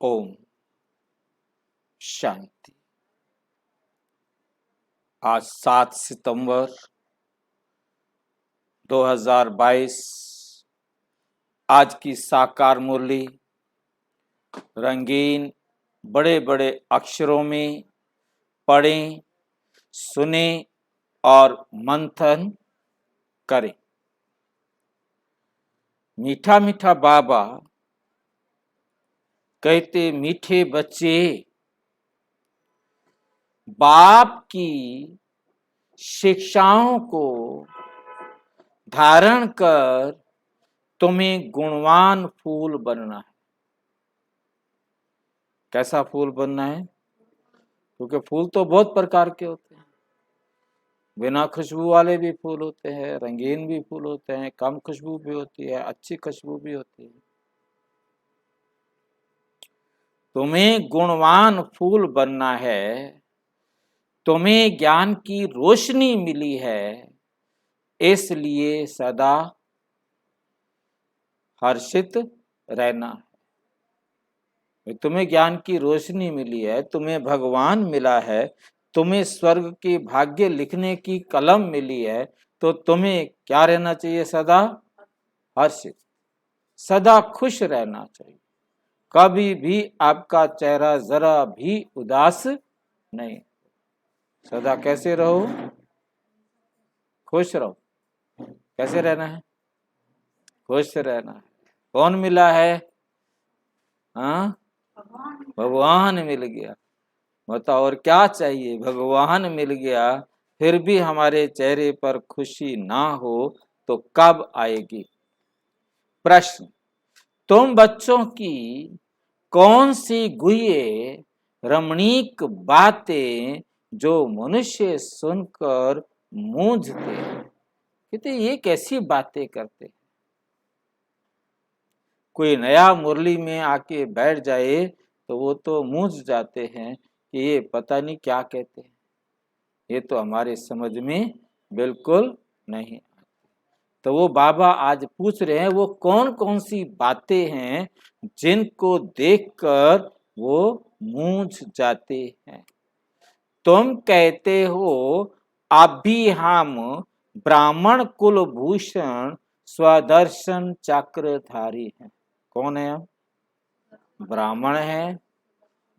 ओम शांति। आज 7 सितंबर 2022। आज की साकार मुरली रंगीन बड़े बड़े अक्षरों में पढ़ें, सुने और मंथन करें। मीठा मीठा बाबा कहते, मीठे बच्चे, बाप की शिक्षाओं को धारण कर तुम्हें गुणवान फूल बनना है। कैसा फूल बनना है? क्योंकि फूल तो बहुत प्रकार के होते हैं। बिना खुशबू वाले भी फूल होते हैं, रंगीन भी फूल होते हैं, कम खुशबू भी होती है, अच्छी खुशबू भी होती है। तुम्हें गुणवान फूल बनना है। तुम्हें ज्ञान की रोशनी मिली है, इसलिए सदा हर्षित रहना है। तुम्हें ज्ञान की रोशनी मिली है, तुम्हें भगवान मिला है, तुम्हें स्वर्ग की भाग्य लिखने की कलम मिली है, तो तुम्हें क्या रहना चाहिए? सदा हर्षित, सदा खुश रहना चाहिए। कभी भी आपका चेहरा जरा भी उदास नहीं। सदा कैसे रहो? खुश रहो। कैसे रहना है? खुश रहना है। कौन मिला है? हाँ, भगवान मिल गया। बताओ और क्या चाहिए? भगवान मिल गया, फिर भी हमारे चेहरे पर खुशी ना हो तो कब आएगी? प्रश्न, तुम बच्चों की कौन सी गुह्य रमणीक बातें जो मनुष्य सुनकर मूंझते हैं? कहते ये कैसी बातें करते? कोई नया मुरली में आके बैठ जाए तो वो तो मूंझ जाते हैं कि ये पता नहीं क्या कहते हैं, ये तो हमारे समझ में बिल्कुल नहीं आती। तो वो बाबा आज पूछ रहे हैं वो कौन कौन सी बातें हैं जिनको देखकर वो मूंझ जाते हैं। तुम कहते हो अभी हम ब्राह्मण कुलभूषण स्वदर्शन चक्रधारी हैं। कौन है हम? ब्राह्मण है।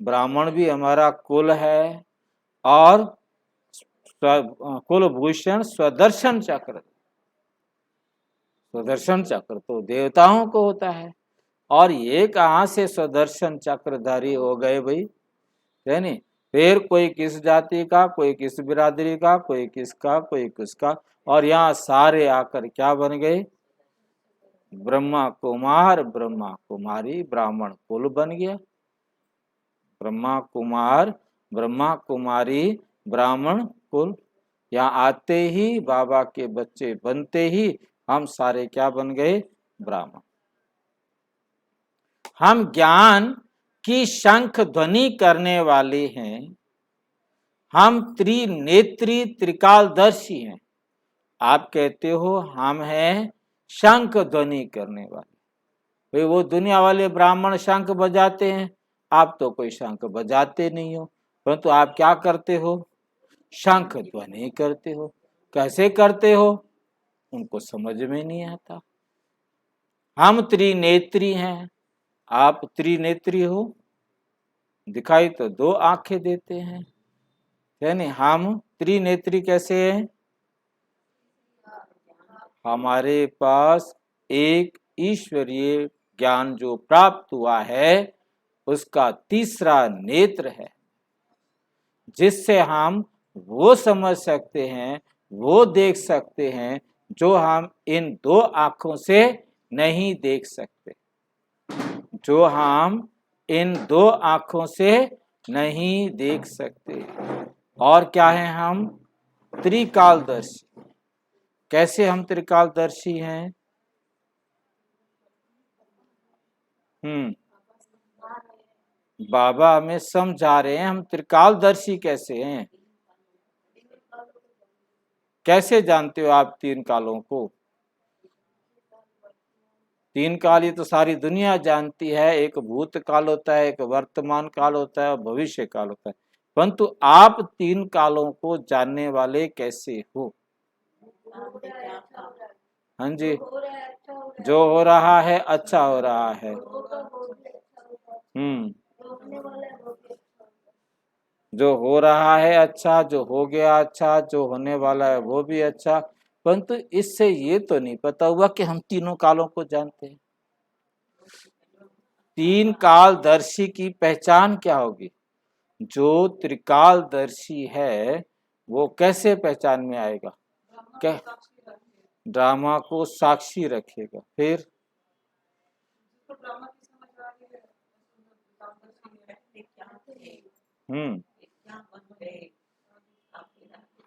ब्राह्मण भी हमारा कुल है और कुलभूषण स्वदर्शन चक्र। स्वदर्शन चक्र तो देवताओं को होता है, और ये कहाँ से स्वदर्शन चक्रधारी हो गए भाई? है नहीं? फिर कोई किस जाति का, कोई किस बिरादरी का, कोई किसका, कोई किसका, और यहाँ सारे आकर क्या बन गए? ब्रह्मा कुमार, ब्रह्मा कुमारी, ब्राह्मण कुल बन गया। ब्रह्मा कुमार, ब्रह्मा कुमारी, ब्राह्मण कुल। यहाँ आते ही बाबा के बच्चे बनते ही हम सारे क्या बन गए? ब्राह्मण। हम ज्ञान की शंख ध्वनि करने वाले हैं। हम त्रिनेत्री त्रिकालदर्शी हैं। आप कहते हो हम हैं शंख ध्वनि करने वाले। भाई वो दुनिया वाले ब्राह्मण शंख बजाते हैं, आप तो कोई शंख बजाते नहीं हो, परंतु आप क्या करते हो? शंख ध्वनि करते हो। कैसे करते हो? उनको समझ में नहीं आता। हम त्रिनेत्री हैं, आप त्रिनेत्री हो? दिखाई तो दो आंखें देते हैं, यानी हम त्रिनेत्री कैसे हैं? हमारे पास एक ईश्वरीय ज्ञान जो प्राप्त हुआ है उसका तीसरा नेत्र है, जिससे हम वो समझ सकते हैं, वो देख सकते हैं जो हम इन दो आंखों से नहीं देख सकते। जो हम इन दो आंखों से नहीं देख सकते। और क्या है हम? त्रिकालदर्शी। कैसे हम त्रिकालदर्शी हैं? बाबा हमें समझा रहे हैं हम त्रिकालदर्शी कैसे हैं। कैसे जानते हो आप तीन कालों को? तीन काल ये तो सारी दुनिया जानती है, एक भूतकाल होता है, एक वर्तमान काल होता है और भविष्य काल होता है। परंतु आप तीन कालों को जानने वाले कैसे हो? हाँ जी, जो हो रहा है अच्छा हो रहा है। जो हो रहा है अच्छा, जो हो गया अच्छा, जो होने वाला है वो भी अच्छा। परंतु इससे ये तो नहीं पता हुआ कि हम तीनों कालों को जानते हैं। तीन कालदर्शी की पहचान क्या होगी? जो त्रिकालदर्शी है वो कैसे पहचान में आएगा? क्या ड्रामा को साक्षी रखेगा। फिर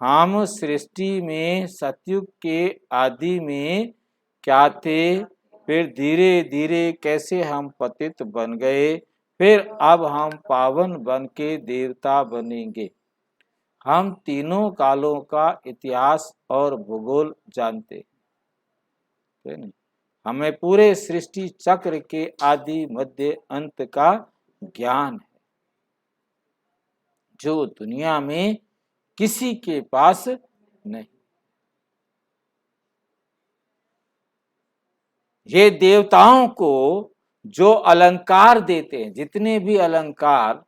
हम सृष्टि में सतयुग के आदि में क्या थे, फिर धीरे धीरे कैसे हम पतित बन गए, फिर अब हम पावन बन के देवता बनेंगे। हम तीनों कालों का इतिहास और भूगोल जानते हैं। हमें पूरे सृष्टि चक्र के आदि मध्य अंत का ज्ञान है, जो दुनिया में किसी के पास नहीं। ये देवताओं को जो अलंकार देते हैं, जितने भी अलंकार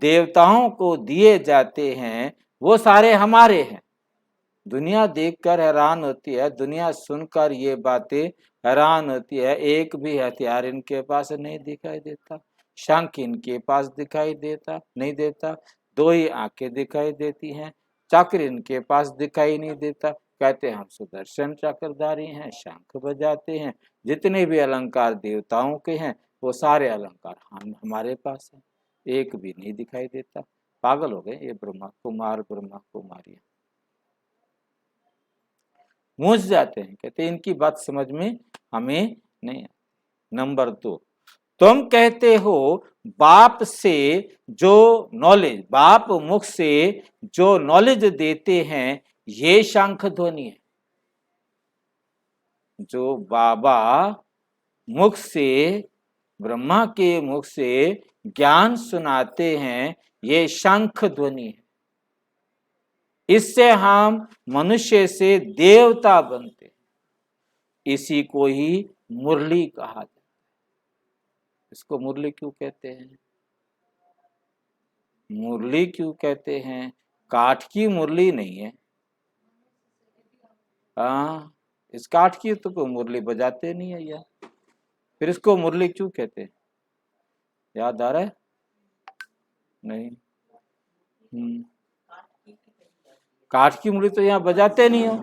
देवताओं को दिए जाते हैं वो सारे हमारे हैं। दुनिया देखकर हैरान होती है, दुनिया सुनकर ये बातें हैरान होती है। एक भी हथियार इनके पास नहीं दिखाई देता, शंख इनके पास दिखाई देता नहीं देता, दो ही आंखें दिखाई देती हैं, चक्र इनके पास दिखाई नहीं देता। कहते हैं हम सुदर्शन चक्रधारी हैं, शंख बजाते हैं। जितने भी अलंकार देवताओं के हैं वो सारे अलंकार हमारे पास हैं, एक भी नहीं दिखाई देता। पागल हो गए ये ब्रह्मा कुमारियां, मूझ जाते हैं। कहते हैं इनकी बात समझ में हमें नहीं। नंबर 2, तुम कहते हो बाप से जो नॉलेज, बाप मुख से जो नॉलेज देते हैं ये शंख ध्वनि है। जो बाबा मुख से, ब्रह्मा के मुख से ज्ञान सुनाते हैं ये शंख ध्वनि है। इससे हम मनुष्य से देवता बनते, इसी को ही मुरली कहा जाता है। इसको मुरली क्यों कहते हैं? मुरली क्यों कहते हैं? काठ की मुरली नहीं है। इस काठ की तो कोई मुरली बजाते नहीं है यार, फिर इसको मुरली क्यों कहते हैं? याद आ रहा है? नहीं। काठ की मुरली तो यहाँ बजाते नहीं हो।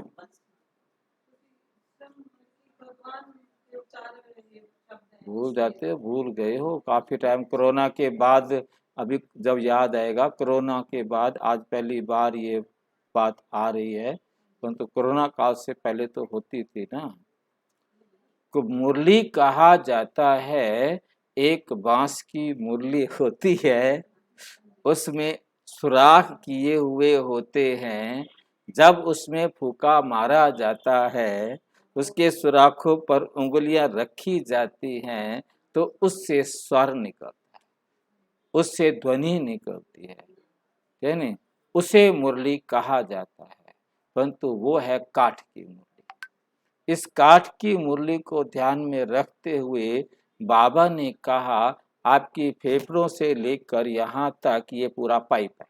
भूल जाते हो, भूल गए हो काफी टाइम। कोरोना के बाद अभी जब याद आएगा, कोरोना के बाद आज पहली बार ये बात आ रही है, परंतु कोरोना काल से पहले तो होती थी ना। को मुरली कहा जाता है, एक बांस की मुरली होती है, उसमें सुराख किए हुए होते हैं। जब उसमें फूका मारा जाता है, उसके सुराखों पर उंगलियां रखी जाती हैं, तो उससे स्वर निकलता है, उससे ध्वनि निकलती है नहीं? उसे मुरली कहा जाता है, परंतु वो है काठ की मुरली। इस काठ की मुरली को ध्यान में रखते हुए बाबा ने कहा आपकी फेफड़ों से लेकर यहाँ तक ये पूरा पाइप है,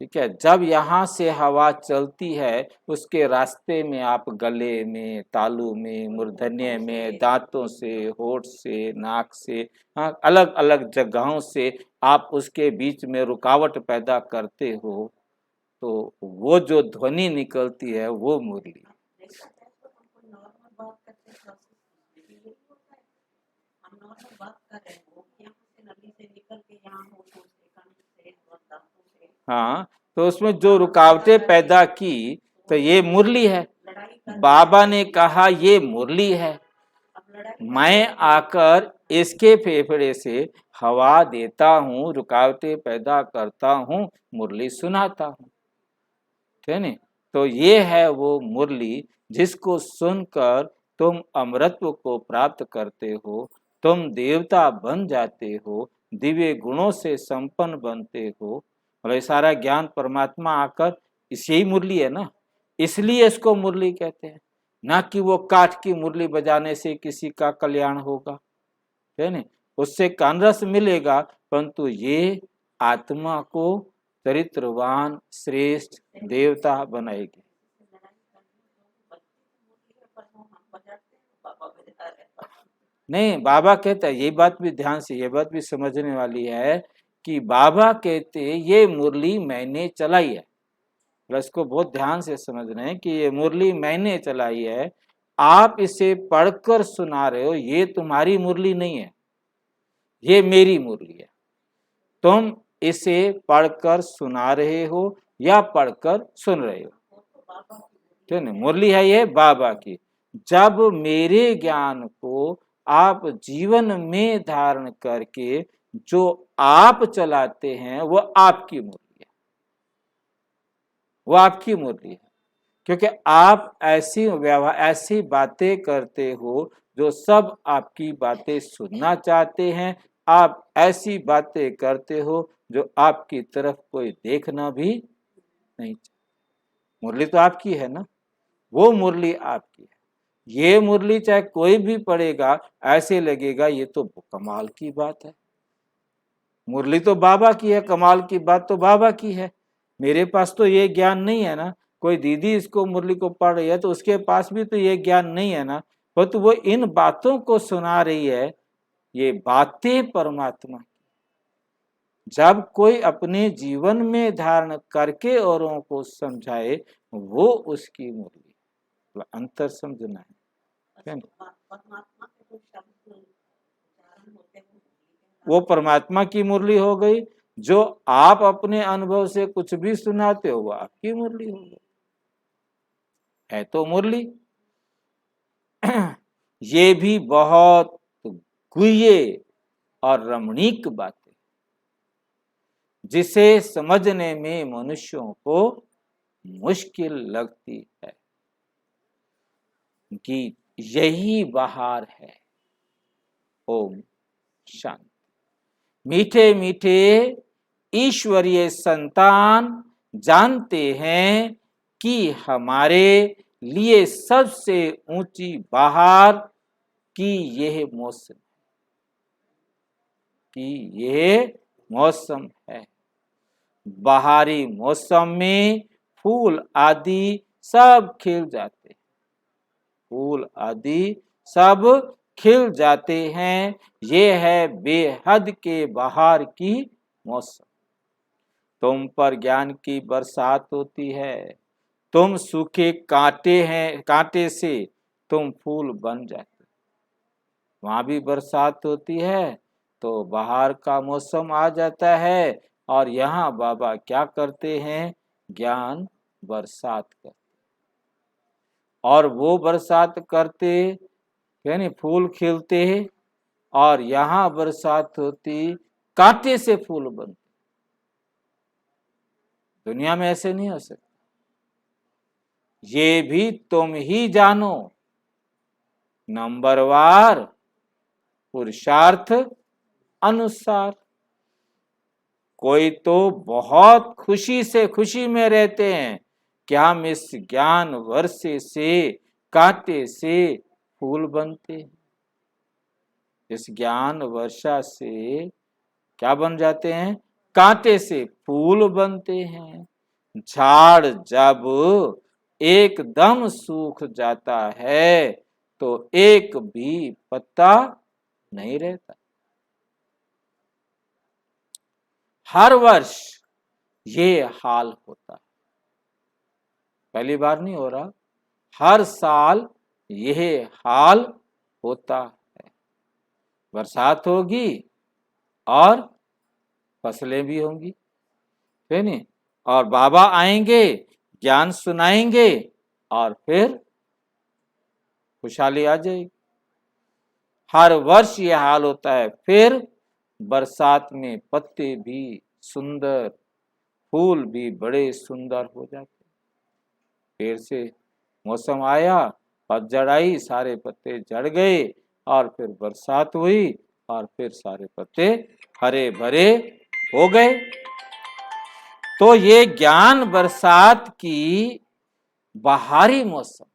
ठीक है। जब यहाँ से हवा चलती है उसके रास्ते में आप गले में, तालू में, मूर्धन्य में, दांतों से, होठ से, नाक से, अलग अलग जगहों से आप उसके बीच में रुकावट पैदा करते हो, तो वो जो ध्वनि निकलती है वो मुरली। हाँ, तो उसमें जो रुकावटें पैदा की तो ये मुरली है। बाबा ने कहा ये मुरली है, मैं आकर इसके फेफड़े से हवा देता हूँ, रुकावटें पैदा करता हूँ, मुरली सुनाता हूँ, ठीक है। तो ये है वो मुरली जिसको सुनकर तुम अमरत्व को प्राप्त करते हो, तुम देवता बन जाते हो, दिव्य गुणों से संपन्न बनते हो। और ये सारा ज्ञान परमात्मा आकर, इसी मुरली है ना, इसलिए इसको मुरली कहते हैं, ना कि वो काठ की मुरली बजाने से किसी का कल्याण होगा, है ना, उससे कान रस मिलेगा, परंतु ये आत्मा को चरित्रवान श्रेष्ठ देवता बनाएगी। नहीं, बाबा कहता है, ये बात भी ध्यान से, ये बात भी समझने वाली है कि बाबा कहते ये मुरली मैंने चलाई है, इसको बहुत ध्यान से समझना है कि ये मुरली मैंने चलाई है, आप इसे पढ़कर सुना रहे हो, ये तुम्हारी मुरली नहीं है, ये मेरी मुरली है। तुम इसे पढ़कर सुना रहे हो या पढ़कर सुन रहे हो, ठीक है, मुरली है ये बाबा की। जब मेरे ज्ञान को आप जीवन में धारण करके जो आप चलाते हैं, वो आपकी मुरली है, वो आपकी मुरली है, क्योंकि आप ऐसी व्यवहार, ऐसी बातें करते हो जो सब आपकी बातें सुनना चाहते हैं, आप ऐसी बातें करते हो जो आपकी तरफ कोई देखना भी नहीं चाहता। मुरली तो आपकी है ना, वो मुरली आपकी है। ये मुरली चाहे कोई भी पढ़ेगा, ऐसे लगेगा ये तो कमाल की बात है, मुरली तो बाबा की है, कमाल की बात तो बाबा की है, मेरे पास तो ये ज्ञान नहीं है ना। कोई दीदी इसको मुरली को पढ़ रही है तो उसके पास भी तो ये ज्ञान नहीं है ना, तो वो इन बातों को सुना रही है, ये बातें परमात्मा की। जब कोई अपने जीवन में धारण करके औरों को समझाए, वो उसकी मुरली, तो अंतर समझना है। वो परमात्मा की मुरली हो गई, जो आप अपने अनुभव से कुछ भी सुनाते हो वो आपकी मुरली हो गई, है तो मुरली। ये भी बहुत गुह्य और रमणीक बात है, जिसे समझने में मनुष्यों को मुश्किल लगती है, कि यही बहार है। ओम शांति। मीठे मीठे ईश्वरीय संतान जानते हैं कि हमारे लिए सबसे ऊंची बहार की यह मौसम, कि यह मौसम है। बहारी मौसम में फूल आदि सब खिल जाते हैं, फूल आदि सब खिल जाते हैं, ये है बेहद के बहार की मौसम। तुम पर ज्ञान की बरसात होती है, तुम सूखे कांटे हैं, कांटे से तुम फूल बन जाते, वहां भी बरसात होती है तो बहार का मौसम आ जाता है, और यहाँ बाबा क्या करते हैं, ज्ञान बरसात करते, और वो बरसात करते यानी फूल खिलते, और यहाँ बरसात होती, कांटे से फूल बनते। दुनिया में ऐसे नहीं हो सकता, ये भी तुम ही जानो, नंबरवार पुरुषार्थ अनुसार। कोई तो बहुत खुशी से खुशी में रहते हैं कि हम इस ज्ञान वर्षे से, कांटे से फूल बनते हैं, इस ज्ञान वर्षा से क्या बन जाते हैं, कांटे से फूल बनते हैं। झाड़ जब एकदम सूख जाता है तो एक भी पत्ता नहीं रहता। हर वर्ष ये हाल होता है, पहली बार नहीं हो रहा, हर साल यह हाल होता है। बरसात होगी और फसलें भी होंगी, है नहीं, और बाबा आएंगे, ज्ञान सुनाएंगे, और फिर खुशहाली आ जाएगी। हर वर्ष ये हाल होता है। फिर बरसात में पत्ते भी सुंदर, फूल भी बड़े सुंदर हो जाते, फिर से मौसम आया पतझड़ आई, सारे पत्ते झड़ गए और फिर बरसात हुई और फिर सारे पत्ते हरे भरे हो गए। तो ये ज्ञान बरसात की बहारी मौसम,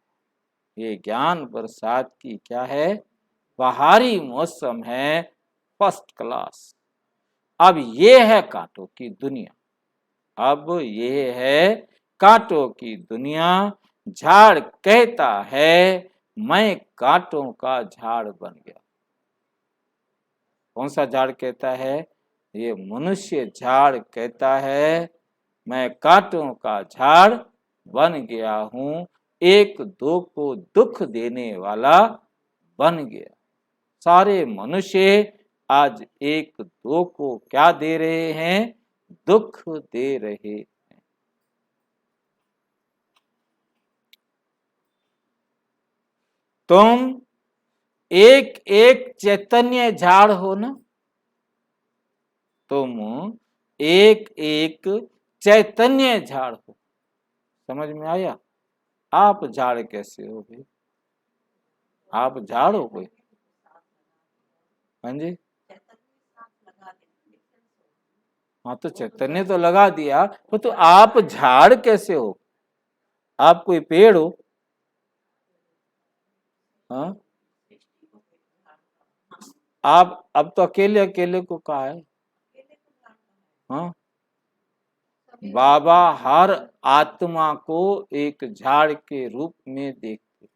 ये ज्ञान बरसात की क्या है? बहारी मौसम है, फर्स्ट क्लास। अब ये है कांटों की दुनिया, अब ये है कांटों की दुनिया। झाड़ कहता है मैं कांटों का झाड़ बन गया। कौन सा झाड़ कहता है? ये मनुष्य झाड़ कहता है मैं कांटों का झाड़ बन गया हूं, एक दो को दुख देने वाला बन गया। सारे मनुष्य आज एक दो को क्या दे रहे हैं? दुख दे रहे हैं। तुम एक एक चैतन्य झाड़ हो ना, तुम एक एक चैतन्य झाड़ हो। समझ में आया? आप झाड़ कैसे हो भाई? आप झाड़ हो कोई? हाँ जी, हाँ तो चैतन्य तो लगा दिया, तो आप झाड़ कैसे हो? आप कोई पेड़ हो? हाँ, आप अब तो अकेले अकेले को कहा है। हाँ, बाबा हर आत्मा को एक झाड़ के रूप में देखते।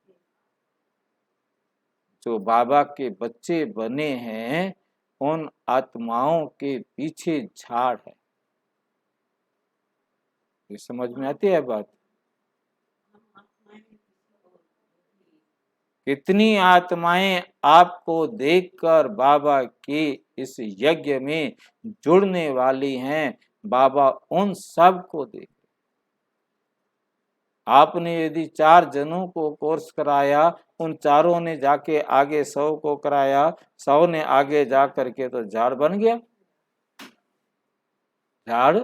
जो बाबा के बच्चे बने हैं उन आत्माओं के पीछे झाड़ है। ये समझ में आती है बात? कितनी आत्माएं आपको देखकर बाबा के इस यज्ञ में जुड़ने वाली हैं, बाबा उन सब को देख। आपने यदि 4 जनों को कोर्स कराया, उन चारों ने जाके आगे 100 को कराया, 100 ने आगे जा करके तो झाड़ बन गया, झाड़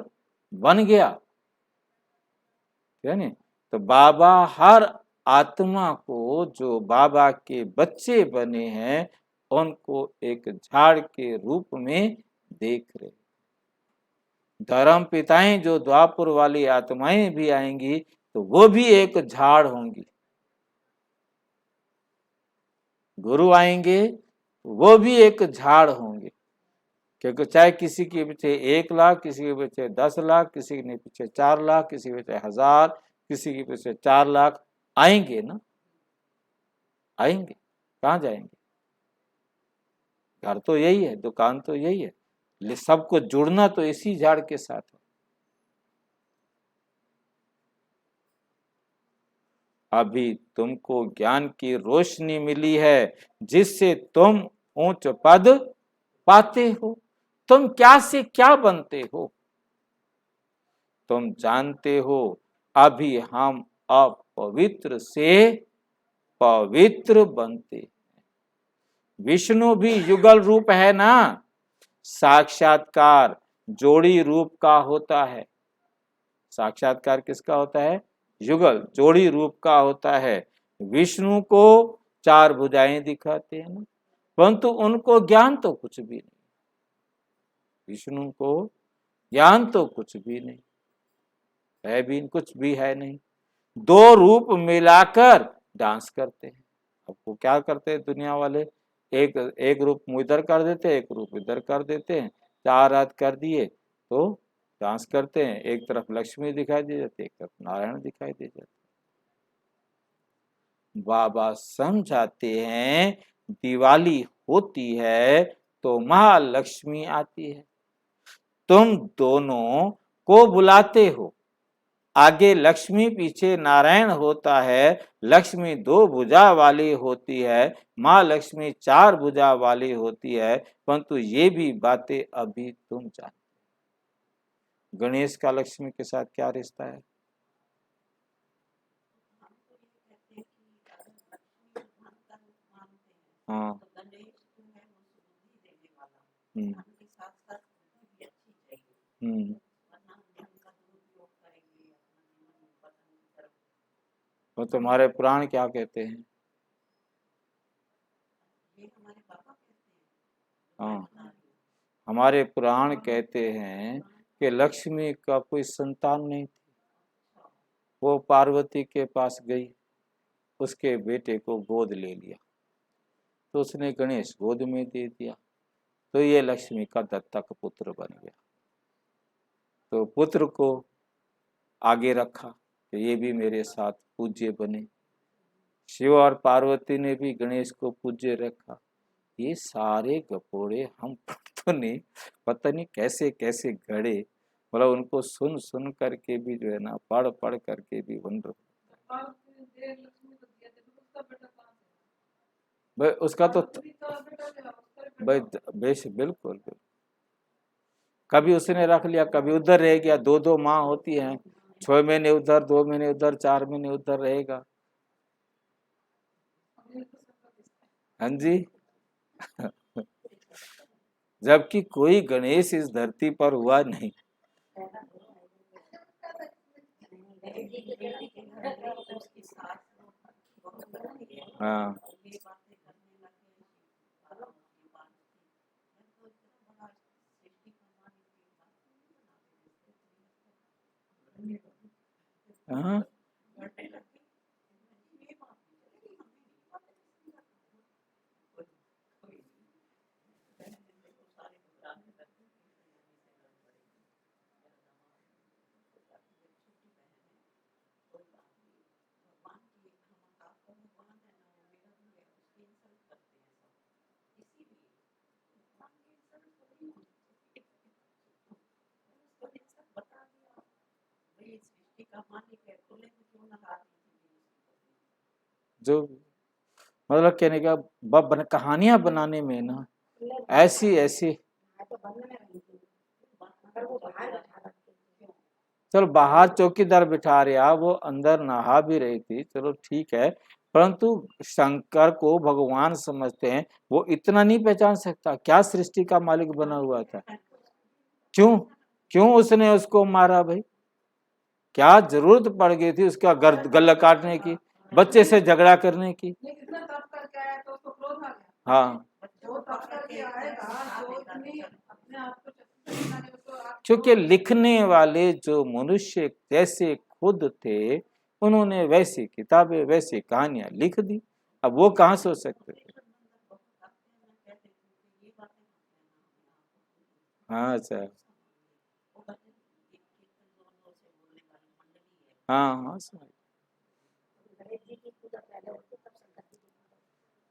बन गया, है नहीं? तो बाबा हर आत्मा को जो बाबा के बच्चे बने हैं उनको एक झाड़ के रूप में देख रहे। धर्म पिताएं जो द्वापुर वाली आत्माएं भी आएंगी तो वो भी एक झाड़ होंगी। गुरु आएंगे वो भी एक झाड़ होंगे, क्योंकि चाहे किसी के पीछे 1 लाख, किसी के पीछे 10 लाख, किसी के पीछे 4 लाख, किसी के पीछे 1000, किसी के पीछे 4 लाख आएंगे ना, आएंगे। कहाँ जाएंगे? घर तो यही है, दुकान तो यही है, लेकिन सबको जुड़ना तो इसी झाड़ के साथ है। अभी तुमको ज्ञान की रोशनी मिली है जिससे तुम ऊंच पद पाते हो। तुम क्या से क्या बनते हो? तुम जानते हो अभी हम अपवित्र से पवित्र बनते। विष्णु भी युगल रूप है ना, साक्षात्कार जोड़ी रूप का होता है। साक्षात्कार किसका होता है? युगल जोड़ी रूप का होता है। विष्णु को 4 भुजाएं दिखाते हैं ना, परंतु उनको ज्ञान तो कुछ भी नहीं। विष्णु को ज्ञान तो कुछ भी नहीं है, भी कुछ भी है नहीं। 2 रूप मिलाकर डांस करते हैं। अब वो क्या करते हैं दुनिया वाले? एक रूप इधर कर देते हैं, एक रूप इधर कर देते हैं, 4 हाथ कर दिए तो डांस करते हैं। एक तरफ लक्ष्मी दिखाई दे जाती है, एक तरफ नारायण दिखाई दे जाते। बाबा समझाते हैं दिवाली होती है तो महालक्ष्मी आती है। तुम दोनों को बुलाते हो, आगे लक्ष्मी पीछे नारायण होता है। लक्ष्मी 2 भुजा वाली होती है, माँ लक्ष्मी 4 भुजा वाली होती है, परंतु ये भी बातें अभी तुम जानते। गणेश का लक्ष्मी के साथ क्या रिश्ता है? हाँ, हम्म, तो तुम्हारे पुराण क्या कहते हैं? हाँ, हमारे पुराण कहते हैं कि लक्ष्मी का कोई संतान नहीं थी, वो पार्वती के पास गई, उसके बेटे को गोद ले लिया, तो उसने गणेश गोद में दे दिया, तो ये लक्ष्मी का दत्तक पुत्र बन गया। तो पुत्र को आगे रखा कि ये भी मेरे साथ पूज्य बने। शिव और पार्वती ने भी गणेश को पूज्य रखा। ये सारे गपोड़े हम भक्तों ने पता नहीं कैसे कैसे गढ़े, मतलब उनको सुन सुन करके भी जो है ना, पढ़ पढ़ करके भी बन रहा। भाई उसका तो भाई बिल्कुल कभी उसने रख लिया, कभी उधर रह गया। दो दो माँ होती हैं, 6 महीने उधर, 2 महीने उधर, 4 महीने उधर रहेगा। हाँ जी। जबकि कोई गणेश इस धरती पर हुआ नहीं। हाँ हाँ जो मतलब कहने का कहानियां बनाने में ना ऐसी ऐसी, चलो बाहर चौकीदार बिठा रहा, वो अंदर नहा भी रही थी, चलो ठीक है, परंतु शंकर को भगवान समझते हैं, वो इतना नहीं पहचान सकता क्या सृष्टि का मालिक बना हुआ था? क्यों क्यों उसने उसको मारा भाई? क्या जरूरत पड़ गई थी उसका गला काटने की, बच्चे से झगड़ा करने की? हाँ, क्योंकि लिखने वाले जो मनुष्य जैसे खुद थे, उन्होंने वैसी किताबें, वैसी कहानियां लिख दी। अब वो कहाँ सोच सकते थे? हाँ अच्छा, हाँ हाँ समझ।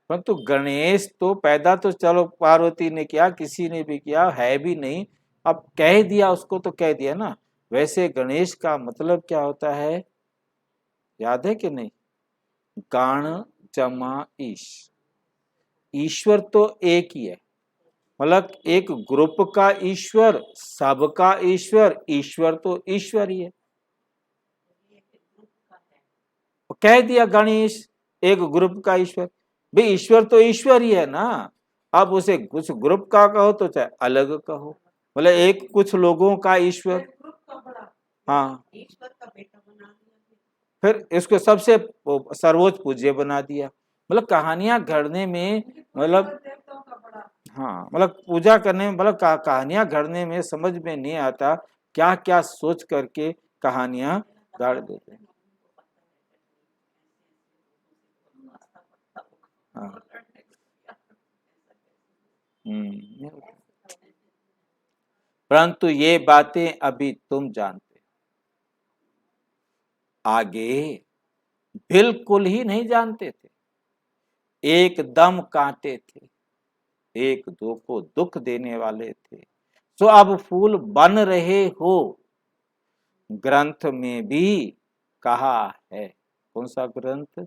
परंतु गणेश तो पैदा तो चलो पार्वती ने किया, किसी ने भी किया, है भी नहीं, अब कह दिया उसको तो कह दिया ना। वैसे गणेश का मतलब क्या होता है, याद है कि नहीं? गाण जमा ईश, ईश्वर तो एक ही है, मतलब एक ग्रुप का ईश्वर, सबका ईश्वर, ईश्वर तो ईश्वर ही है। कह दिया गणेश एक ग्रुप का ईश्वर, भाई ईश्वर तो ईश्वर ही है ना। अब उसे कुछ ग्रुप का कहो तो चाहे अलग कहो, मतलब एक कुछ लोगों का ईश्वर। हाँ, फिर इसको सबसे सर्वोच्च पूज्य बना दिया। मतलब कहानियां गढ़ने में, मतलब हाँ, मतलब पूजा करने में, मतलब कहानियां गढ़ने में समझ में नहीं आता क्या क्या सोच करके कहानियां गढ़ देते हैं। हाँ परंतु ये बातें अभी तुम जानते, आगे बिल्कुल ही नहीं जानते थे, एकदम कांटे थे, एक दो को दुख देने वाले थे। तो अब फूल बन रहे हो, ग्रंथ में भी कहा है। कौन सा ग्रंथ?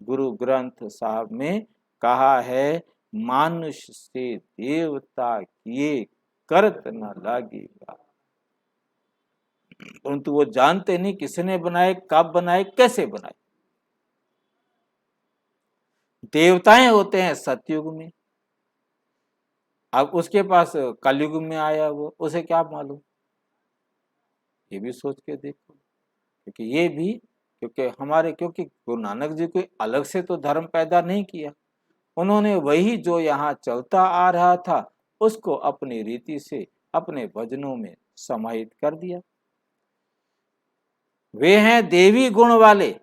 गुरु ग्रंथ साहब में कहा है, मानुष से देवता किए करत न लागेगा। परंतु वो जानते नहीं किसने बनाए, कब बनाए, कैसे बनाए। देवताएं होते हैं सतयुग में, अब उसके पास कलयुग में आया वो, उसे क्या मालूम? ये भी सोच के देखो, क्योंकि ये भी, क्योंकि हमारे, क्योंकि गुरु नानक जी कोई अलग से तो धर्म पैदा नहीं किया, उन्होंने वही जो यहाँ चलता आ रहा था उसको अपनी रीति से अपने भजनों में समाहित कर दिया। वे हैं देवी गुण वाले,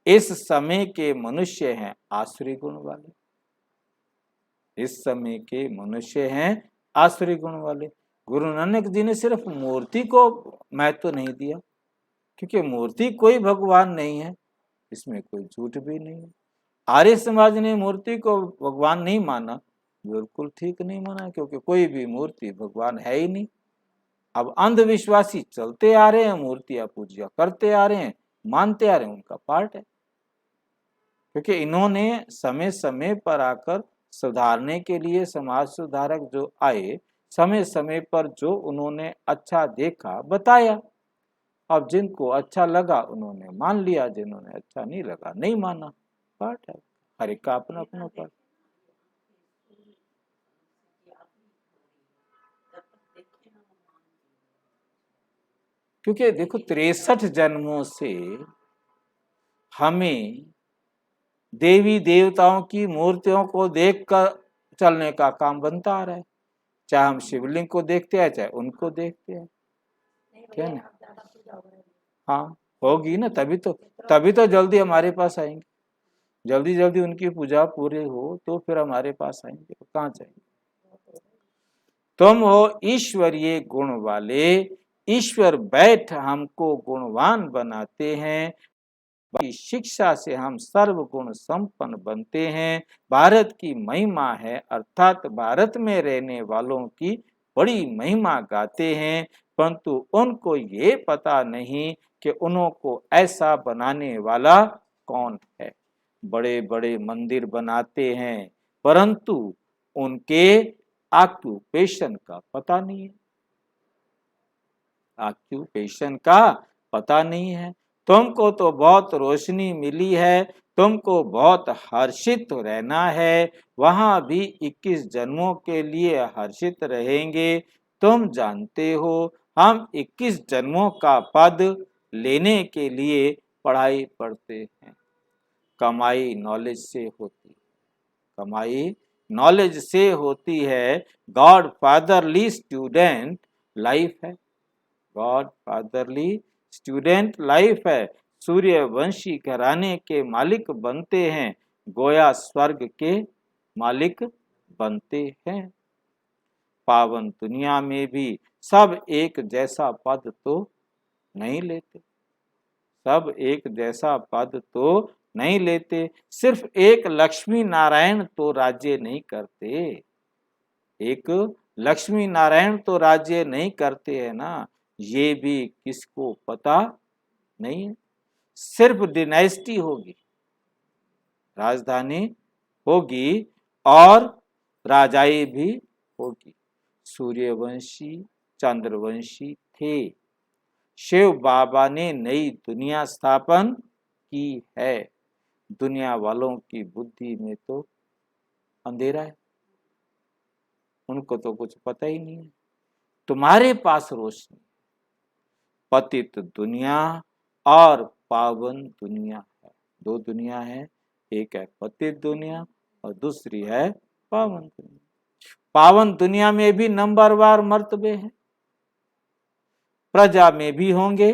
इस समय के मनुष्य हैं आसुरी गुण वाले। इस समय के मनुष्य हैं आसुरी गुण वाले। गुरु नानक जी ने सिर्फ मूर्ति को महत्व नहीं दिया, क्योंकि मूर्ति कोई भगवान नहीं है, इसमें कोई झूठ भी नहीं है। आर्य समाज ने मूर्ति को भगवान नहीं माना, बिल्कुल ठीक नहीं माना, क्योंकि कोई भी मूर्ति भगवान है ही नहीं। अब अंधविश्वासी चलते आ रहे हैं, मूर्तियां पूजा करते आ रहे हैं, मानते आ रहे हैं, उनका पार्ट है। क्योंकि इन्होंने समय समय पर आकर सुधारने के लिए, समाज सुधारक जो आए, समय समय पर जो उन्होंने अच्छा देखा बताया। अब जिनको अच्छा लगा उन्होंने मान लिया, जिन्होंने अच्छा नहीं लगा नहीं माना, पार्ट है, हर एक का अपना अपना पार्ट। क्योंकि देखो 63 जन्मों से हमें देवी देवताओं की मूर्तियों को देखकर चलने का काम बनता आ रहा है। चाहे हम शिवलिंग को देखते हैं, चाहे उनको देखते हैं, क्या नहीं? हाँ, होगी ना, तभी तो जल्दी हमारे पास आएंगे। जल्दी जल्दी उनकी पूजा पूरी हो तो फिर हमारे पास आएंगे, तो कहाँ जाएंगे? तुम हो ईश्वरीय गुण वाले, ईश्वर बैठ हमको गुणवान बनाते हैं, की शिक्षा से हम सर्वगुण संपन्न बनते हैं। भारत की महिमा है, अर्थात भारत में रहने वालों की बड़ी महिमा गाते हैं, परंतु उनको ये पता नहीं कि उनको ऐसा बनाने वाला कौन है। बड़े बड़े मंदिर बनाते हैं, परंतु उनके ऑक्यूपेशन का पता नहीं है। ऑक्यूपेशन का पता नहीं है। तुमको तो बहुत रोशनी मिली है, तुमको बहुत हर्षित रहना है, वहां भी 21 जन्मों के लिए हर्षित रहेंगे। तुम जानते हो हम 21 जन्मों का पद लेने के लिए पढ़ाई पढ़ते हैं। कमाई नॉलेज से होती है, कमाई नॉलेज से होती है। गॉड फादरली स्टूडेंट लाइफ है, गॉड फादरली स्टूडेंट लाइफ है। सूर्यवंशी घराने के मालिक बनते हैं, गोया स्वर्ग के मालिक बनते हैं। पावन दुनिया में भी सब एक जैसा पद तो नहीं लेते, सब एक जैसा पद तो नहीं लेते। सिर्फ एक लक्ष्मी नारायण तो राज्य नहीं करते, एक लक्ष्मी नारायण तो राज्य नहीं करते हैं ना, ये भी किसको पता नहीं है। सिर्फ डिनाइस्टी होगी, राजधानी होगी और राजाई भी होगी। सूर्यवंशी चंद्रवंशी थे, शिव बाबा ने नई दुनिया स्थापन की है। दुनिया वालों की बुद्धि में तो अंधेरा है, उनको तो कुछ पता ही नहीं है। तुम्हारे पास रोशनी, पतित दुनिया और पावन दुनिया है। दो दुनिया है, एक है पतित दुनिया और दूसरी है पावन दुनिया। पावन दुनिया में भी नंबरवार मर्तबे हैं, प्रजा में भी होंगे,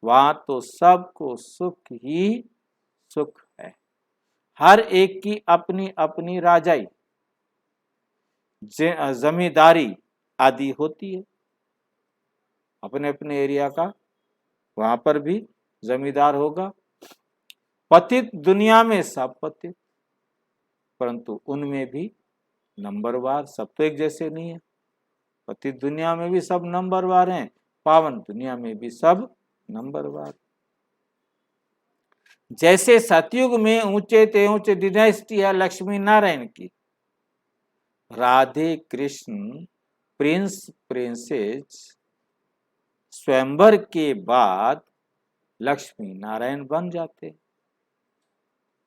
वहां तो सबको सुख ही सुख है। हर एक की अपनी अपनी राजाई जमींदारी आदि होती है, अपने अपने एरिया का, वहां पर भी जमींदार होगा। पतित दुनिया में सब पतित, परंतु उनमें भी नंबरवार, सब तो एक जैसे नहीं है। पतित दुनिया में भी सब नंबरवार हैं, पावन दुनिया में भी सब नंबरवार। जैसे सतयुग में ऊंचे ते ऊंचे डिनाइस्टी है लक्ष्मी नारायण की, राधे कृष्ण प्रिंस प्रिंसेस स्वयंवर के बाद लक्ष्मी नारायण बन जाते,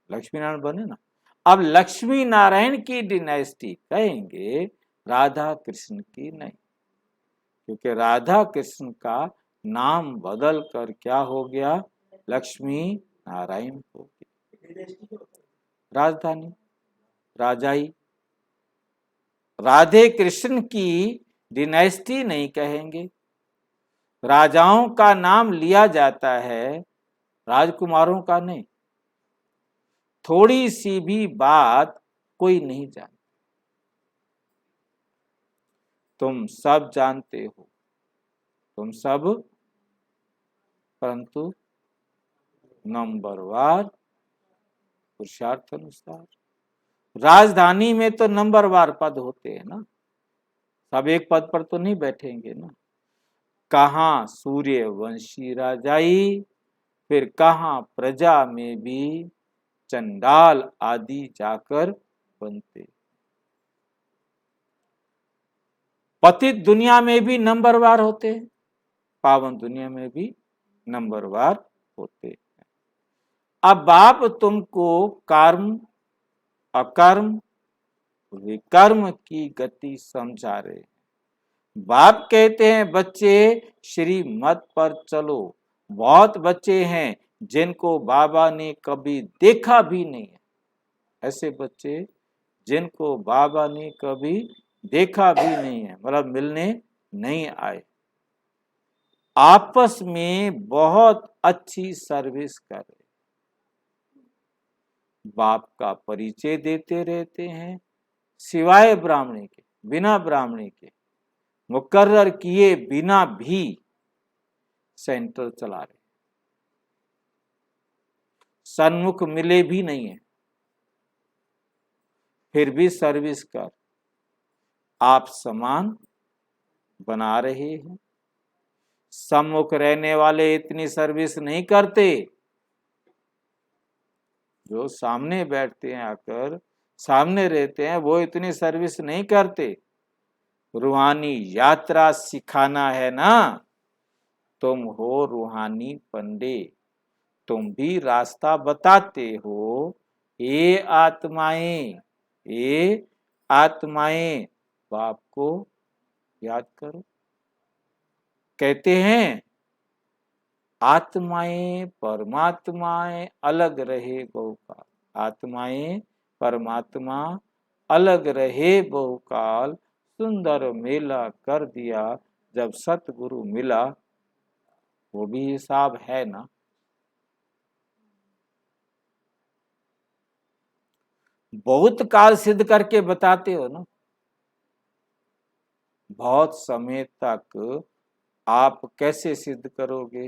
लक्ष्मी नारायण बने ना। अब लक्ष्मी नारायण की डिनाइस्टी कहेंगे, राधा कृष्ण की नहीं, क्योंकि राधा कृष्ण का नाम बदल कर क्या हो गया, लक्ष्मी नारायण हो गया। राजधानी, राजाई, राधे कृष्ण की डिनेस्टी नहीं कहेंगे। राजाओं का नाम लिया जाता है, राजकुमारों का नहीं। थोड़ी सी भी बात कोई नहीं जानता। तुम सब जानते हो, तुम सब, परंतु नंबरवार पुरुषार्थ अनुसार। राजधानी में तो नंबरवार पद होते हैं ना, सब एक पद पर तो नहीं बैठेंगे ना। कहाँ सूर्यवंशी राजाई, फिर कहाँ प्रजा में भी चंडाल आदि जाकर बनते। पतित दुनिया में भी नंबरवार होते हैं, पावन दुनिया में भी नंबरवार होते हैं। अब बाप तुमको कर्म अकर्म विकर्म की गति समझा रहे। बाप कहते हैं बच्चे श्रीमत पर चलो। बहुत बच्चे हैं जिनको बाबा ने कभी देखा भी नहीं है, ऐसे बच्चे जिनको बाबा ने कभी देखा भी नहीं है, मतलब मिलने नहीं आए, आपस में बहुत अच्छी सर्विस कर रहे, बाप का परिचय देते रहते हैं, सिवाय ब्राह्मणी के, बिना ब्राह्मणी के, मुकर्रर किए बिना भी सेंटर चला रहे, सन्मुख मिले भी नहीं है, फिर भी सर्विस कर आप समान बना रहे हैं। सम्मुख रहने वाले इतनी सर्विस नहीं करते, जो सामने बैठते हैं आकर सामने रहते हैं वो इतनी सर्विस नहीं करते। रूहानी यात्रा सिखाना है ना, तुम हो रूहानी पंडे, तुम भी रास्ता बताते हो। ये आत्माएं, ये आत्माएं, बाप को याद करो। कहते हैं आत्माएं परमात्माएं अलग रहे बहुकाल, आत्माएं परमात्मा अलग रहे बहुकाल, सुंदर मेला कर दिया जब सतगुरु मिला। वो भी हिसाब है ना। बहुत काल सिद्ध करके बताते हो ना, बहुत समय तक आप कैसे सिद्ध करोगे?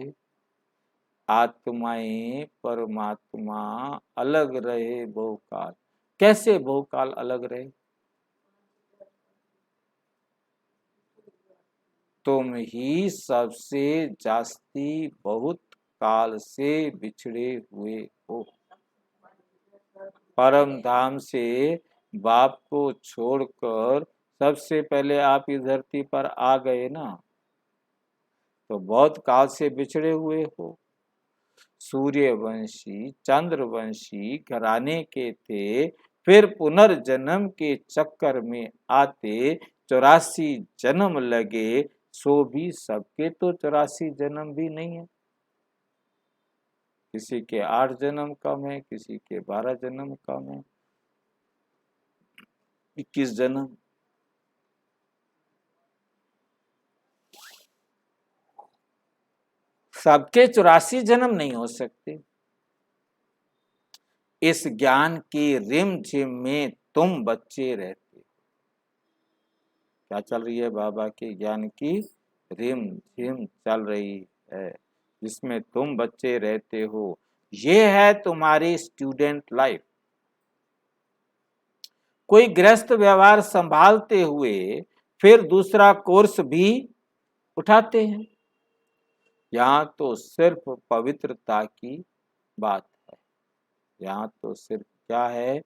आत्माएं परमात्मा अलग रहे बहुकाल, कैसे बहुकाल अलग रहे? तुम ही सबसे जास्ती बहुत काल से बिछड़े हुए हो। परम धाम से बाप को छोड़कर सबसे पहले आप इस धरती पर आ गए ना, तो बहुत काल से बिछड़े हुए हो। सूर्यवंशी चंद्रवंशी घराने के थे, फिर पुनर्जन्म के चक्कर में आते 84 जन्म लगे, सो भी सबके तो 84 जन्म भी नहीं है। किसी के 8 जन्म कम है, किसी के 12 जन्म कम है, 21 जन्म। सबके 84 जन्म नहीं हो सकते। इस ज्ञान की रिम झिम में तुम बच्चे रहते। क्या चल रही है? बाबा के ज्ञान की रिम झिम चल रही है, जिसमें तुम बच्चे रहते हो। ये है तुम्हारी स्टूडेंट लाइफ। कोई गृहस्थ व्यवहार संभालते हुए फिर दूसरा कोर्स भी उठाते हैं। यहाँ तो सिर्फ पवित्रता की बात है, यहाँ तो सिर्फ क्या है?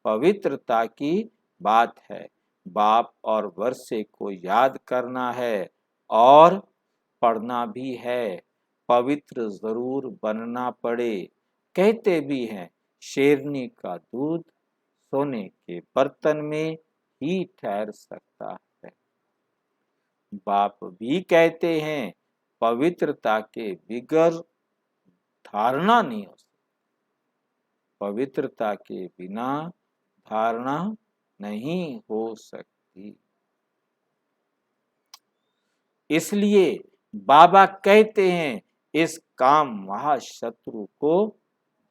पवित्रता की बात है। बाप और वर्षे को याद करना है और पढ़ना भी है। पवित्र जरूर बनना पड़े। कहते भी हैं शेरनी का दूध सोने के बर्तन में ही ठहर सकता है। बाप भी कहते हैं पवित्रता के बिगर धारणा नहीं हो सकती, पवित्रता के बिना धारणा नहीं हो सकती। सकती। इसलिए बाबा कहते हैं इस काम महाशत्रु को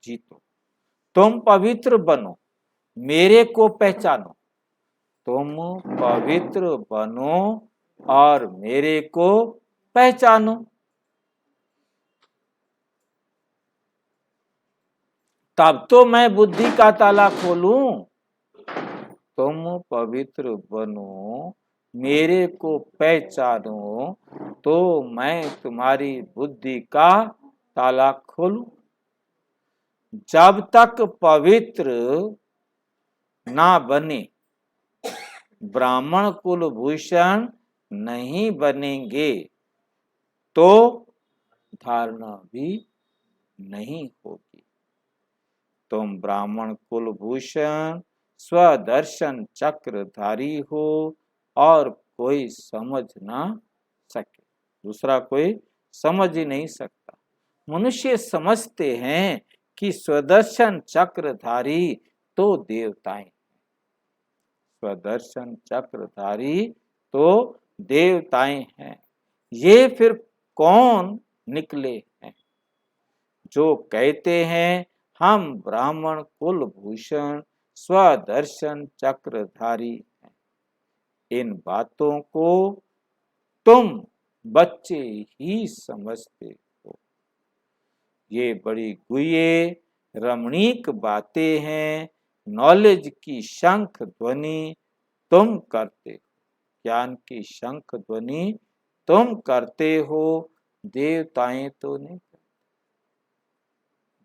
जीतो। तुम पवित्र बनो, मेरे को पहचानो। तुम पवित्र बनो और मेरे को पहचानो। तब तो मैं बुद्धि का ताला खोलूं। तुम पवित्र बनो, मेरे को पहचानो, तो मैं तुम्हारी बुद्धि का ताला खोलूं। जब तक पवित्र ना बने, ब्राह्मण कुलभूषण नहीं बनेंगे, तो धारणा भी नहीं होगी। तुम ब्राह्मण कुलभूषण स्वदर्शन चक्रधारी हो और कोई समझ ना सके, दूसरा कोई समझ ही नहीं सकता। मनुष्य समझते हैं कि स्वदर्शन चक्रधारी तो देवताएं, स्वदर्शन चक्रधारी तो देवताएं हैं। ये फिर कौन निकले हैं जो कहते हैं हम ब्राह्मण कुलभूषण स्वदर्शन चक्रधारी हैं। इन बातों को तुम बच्चे ही समझते हो। ये बड़ी गुह्य रमणीक बातें हैं। नॉलेज की शंख ध्वनि तुम करते हो, ज्ञान की शंख ध्वनि तुम करते हो, देवताएं तो नहीं।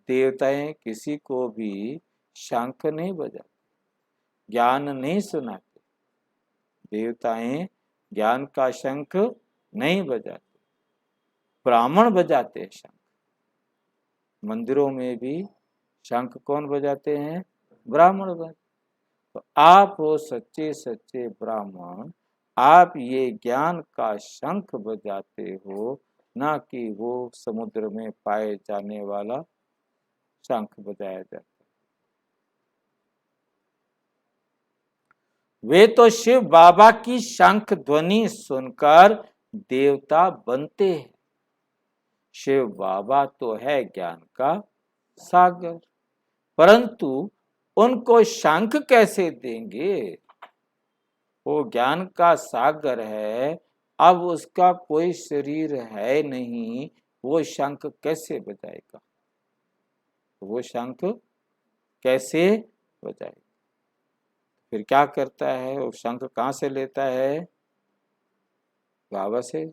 देवताएं किसी को भी शंख नहीं बजाते, ज्ञान नहीं सुनाते। देवताएं ज्ञान का शंख नहीं बजाते, ब्राह्मण बजाते हैं शंख। मंदिरों में भी शंख कौन बजाते हैं? ब्राह्मण बजाते। तो आप हो सच्चे सच्चे ब्राह्मण, आप ये ज्ञान का शंख बजाते हो, ना कि वो समुद्र में पाए जाने वाला शंख बजाया जाता है। वे तो शिव बाबा की शंख ध्वनि सुनकर देवता बनते हैं। शिव बाबा तो है ज्ञान का सागर, परंतु उनको शंख कैसे देंगे? वो ज्ञान का सागर है, अब उसका कोई शरीर है नहीं, वो शंख कैसे बजाएगा? वो शंख कैसे बजाएगा? फिर क्या करता है? वो शंख कहाँ से लेता है? बाबा से।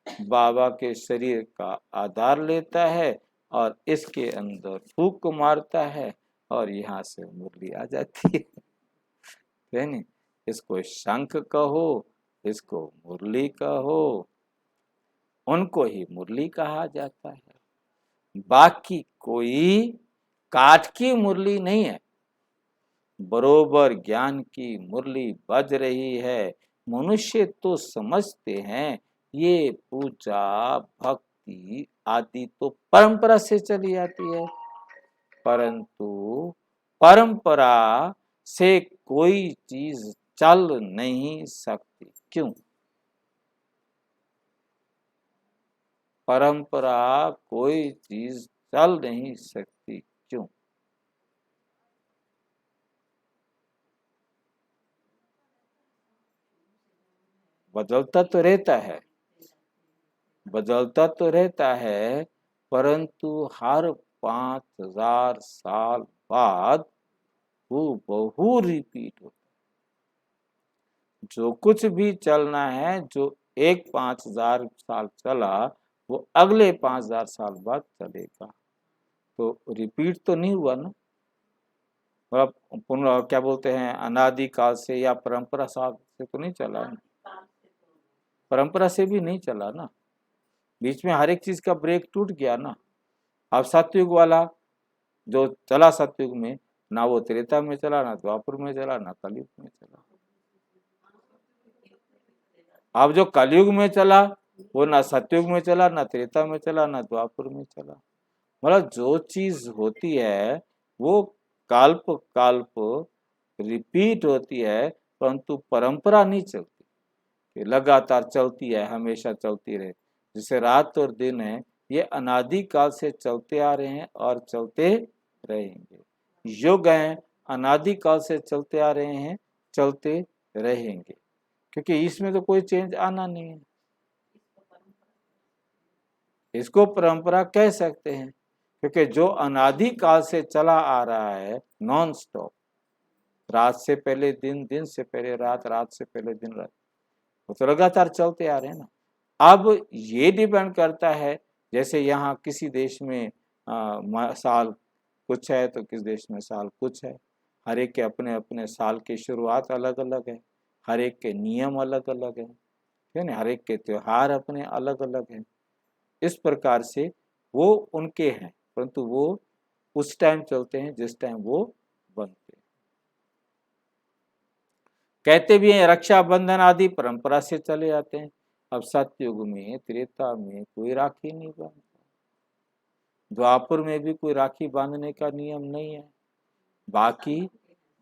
बाबा के शरीर का आधार लेता है और इसके अंदर फूंक मारता है और यहाँ से मुरली आ जाती है नहीं? इसको शंख कहो, इसको मुरली कहो, उनको ही मुरली कहा जाता है। बाकी कोई काठ की मुरली नहीं है, बरोबर ज्ञान की मुरली बज रही है। मनुष्य तो समझते हैं ये पूजा भक्ति आदि तो परंपरा से चली आती है, परंतु परंपरा से कोई चीज चल नहीं सकती। क्यों? परंपरा कोई चीज चल नहीं सकती, क्यों? बदलता तो रहता है, बदलता तो रहता है, परंतु हर 5000 साल बाद वो बहु रिपीट होता है। जो कुछ भी चलना है, जो एक 5000 साल चला, वो अगले 5000 साल बाद चलेगा। तो रिपीट तो नहीं हुआ ना, मतलब पुनः क्या बोलते हैं, अनादि काल से या परंपरा साल से तो नहीं चला है, परंपरा से भी नहीं चला ना। बीच में हर एक चीज का ब्रेक टूट गया ना। अब सतयुग वाला जो चला सतयुग में, ना वो त्रेता में चला, ना द्वापर में चला, ना कलयुग में चला। अब जो कलयुग में चला वो ना सतयुग में चला, ना त्रेता में चला, ना द्वापर में चला। मतलब जो चीज होती है वो काल्प काल्प रिपीट होती है, परंतु परंपरा नहीं चलती कि लगातार चलती है, हमेशा चलती रहे। जैसे रात और दिन है, ये अनादिकाल से चलते आ रहे हैं और चलते रहेंगे। युग हैं, अनादिकाल से चलते आ रहे हैं, चलते रहेंगे, क्योंकि इसमें तो कोई चेंज आना नहीं है। इसको परंपरा कह सकते हैं, क्योंकि जो अनादिकाल से चला आ रहा है नॉन स्टॉप, रात से पहले दिन, दिन से पहले रात, रात से पहले दिन, रात, वो तो लगातार चलते आ रहे हैं ना। अब ये डिपेंड करता है, जैसे यहाँ किसी देश में साल कुछ है तो किस देश में साल कुछ है। हर एक के अपने अपने साल की शुरुआत अलग अलग है, हर एक के नियम अलग अलग है ना, हर एक के त्योहार अपने अलग अलग हैं। इस प्रकार से वो उनके हैं, परंतु वो उस टाइम चलते हैं जिस टाइम वो बनते हैं। कहते भी हैं रक्षाबंधन आदि परंपरा से चले आते हैं। अब सतयुग में, त्रेता में कोई राखी नहीं बांधता, द्वापर में भी कोई राखी बांधने का नियम नहीं है। बाकी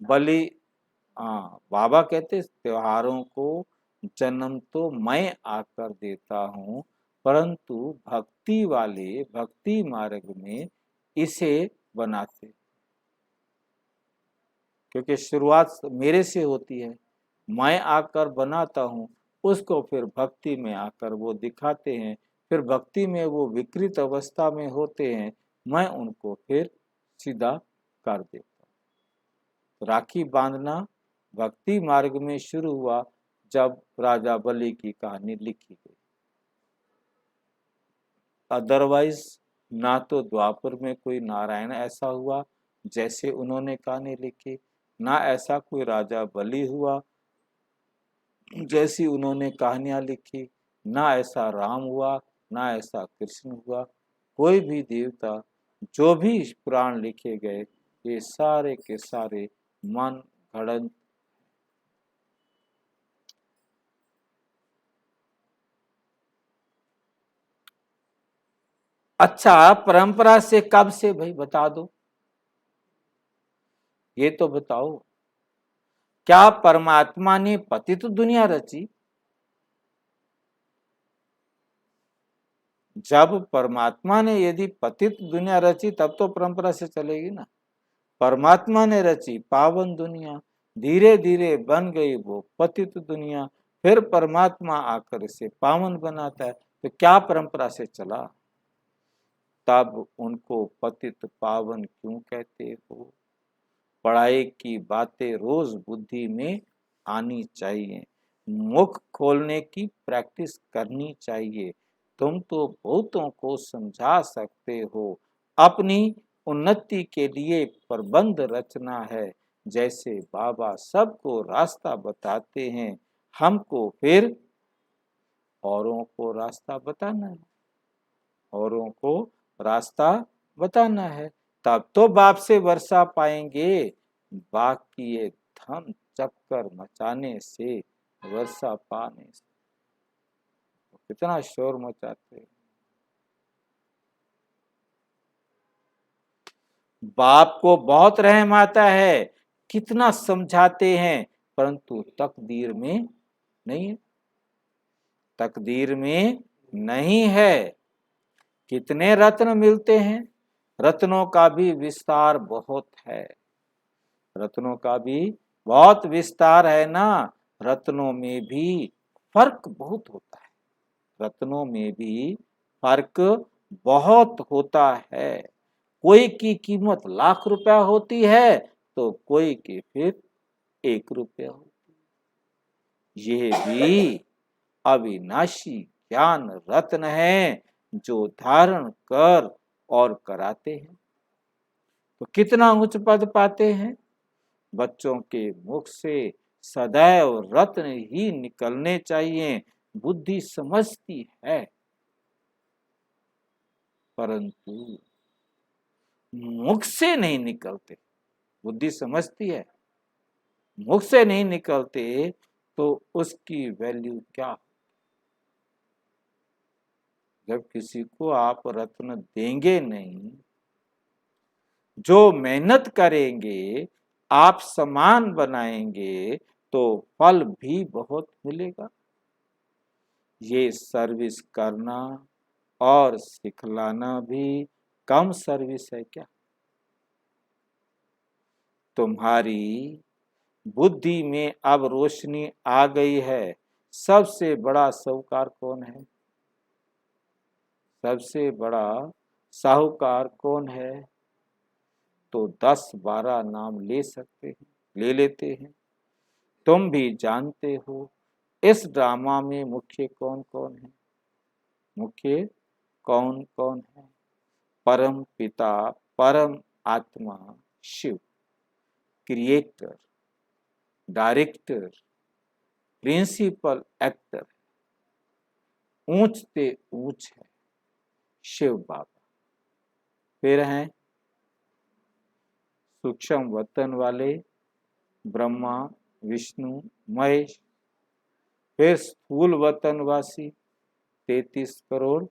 बलि, हाँ, बाबा कहते त्योहारों को जन्म तो मैं आकर देता हूँ, परंतु भक्ति वाले भक्ति मार्ग में इसे बनाते, क्योंकि शुरुआत मेरे से होती है, मैं आकर बनाता हूँ, उसको फिर भक्ति में आकर वो दिखाते हैं, फिर भक्ति में वो विकृत अवस्था में होते हैं, मैं उनको फिर सीधा कर देता हूँ। राखी बांधना भक्ति मार्ग में शुरू हुआ जब राजा बलि की कहानी लिखी गई। अदरवाइज ना तो द्वापर में कोई नारायण ऐसा हुआ जैसे उन्होंने कहानी लिखी, ना ऐसा कोई राजा बलि हुआ जैसी उन्होंने कहानियां लिखी, ना ऐसा राम हुआ, ना ऐसा कृष्ण हुआ। कोई भी देवता, जो भी पुराण लिखे गए, ये सारे के सारे मन गढ़ंत। अच्छा, परंपरा से कब से भाई बता दो, ये तो बताओ। क्या परमात्मा ने पतित दुनिया रची? जब परमात्मा ने यदि पतित दुनिया रची तब तो परंपरा से चलेगी ना। परमात्मा ने रची पावन दुनिया, धीरे धीरे बन गई वो पतित दुनिया, फिर परमात्मा आकर इसे पावन बनाता है, तो क्या परंपरा से चला? तब उनको पतित पावन क्यों कहते हो? पढ़ाई की बातें रोज बुद्धि में आनी चाहिए, मुख खोलने की प्रैक्टिस करनी चाहिए। तुम तो बहुतों को समझा सकते हो, अपनी उन्नति के लिए प्रबंध रचना है। जैसे बाबा सबको रास्ता बताते हैं, हमको फिर औरों को रास्ता बताना है, औरों को रास्ता बताना है, तब तो बाप से वर्षा पाएंगे। बाकी ये धम चक्कर मचाने से, वर्षा पाने से, कितना शोर मचाते। बाप को बहुत रहम आता है, कितना समझाते हैं, परंतु तकदीर में नहीं है, तकदीर में नहीं है। कितने रत्न मिलते हैं, रत्नों का भी विस्तार बहुत है, रत्नों का भी बहुत विस्तार है ना। रत्नों में भी फर्क बहुत होता है, रत्नों में भी फर्क बहुत होता है। कोई की कीमत लाख रुपया होती है तो कोई की फिर 1 रुपया होती है। यह भी अविनाशी ज्ञान रत्न है, जो धारण कर और कराते हैं। तो कितना उच्च पद पाते हैं। बच्चों के मुख से सदैव रत्न ही निकलने चाहिए। बुद्धि समझती है, परंतु मुख से नहीं निकलते। बुद्धि समझती है, मुख से नहीं निकलते, तो उसकी वैल्यू क्या? जब किसी को आप रत्न देंगे नहीं, जो मेहनत करेंगे, आप सामान बनाएंगे, तो फल भी बहुत मिलेगा। ये सर्विस करना और सिखलाना भी कम सर्विस है क्या? तुम्हारी बुद्धि में अब रोशनी आ गई है। सबसे बड़ा साहूकार कौन है? सबसे बड़ा साहूकार कौन है? तो 10-12 नाम ले सकते हैं, ले लेते हैं। तुम भी जानते हो इस ड्रामा में मुख्य कौन कौन है? मुख्य कौन कौन है? परम पिता, परम आत्मा Shiv, creator, director, principal actor, ऊंच से ऊंच है शिव बाबा। फिर हैं सूक्ष्म वतन वाले ब्रह्मा, विष्णु, महेश। फिर स्थूल वतनवासी 33 करोड़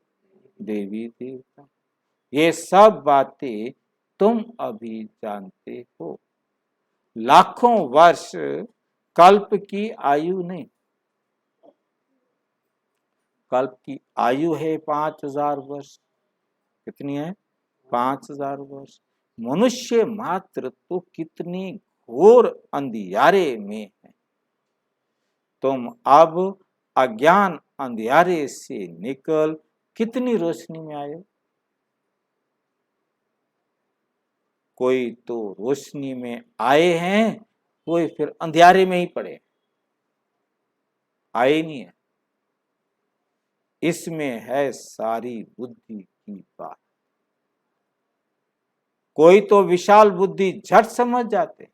देवी देवता। ये सब बातें तुम अभी जानते हो। लाखों वर्ष कल्प की आयु नहीं, कल्प की आयु है 5000 वर्ष। कितनी है? 5000 वर्ष। मनुष्य मात्र तो कितनी घोर अंधियारे में है। तुम अब अज्ञान अंधियारे से निकल कितनी रोशनी में आए। कोई तो रोशनी में आए हैं, कोई फिर अंधियारे में ही पड़े, आए नहीं है। इसमें है सारी बुद्धि की बात। कोई तो विशाल बुद्धि झट समझ जाते,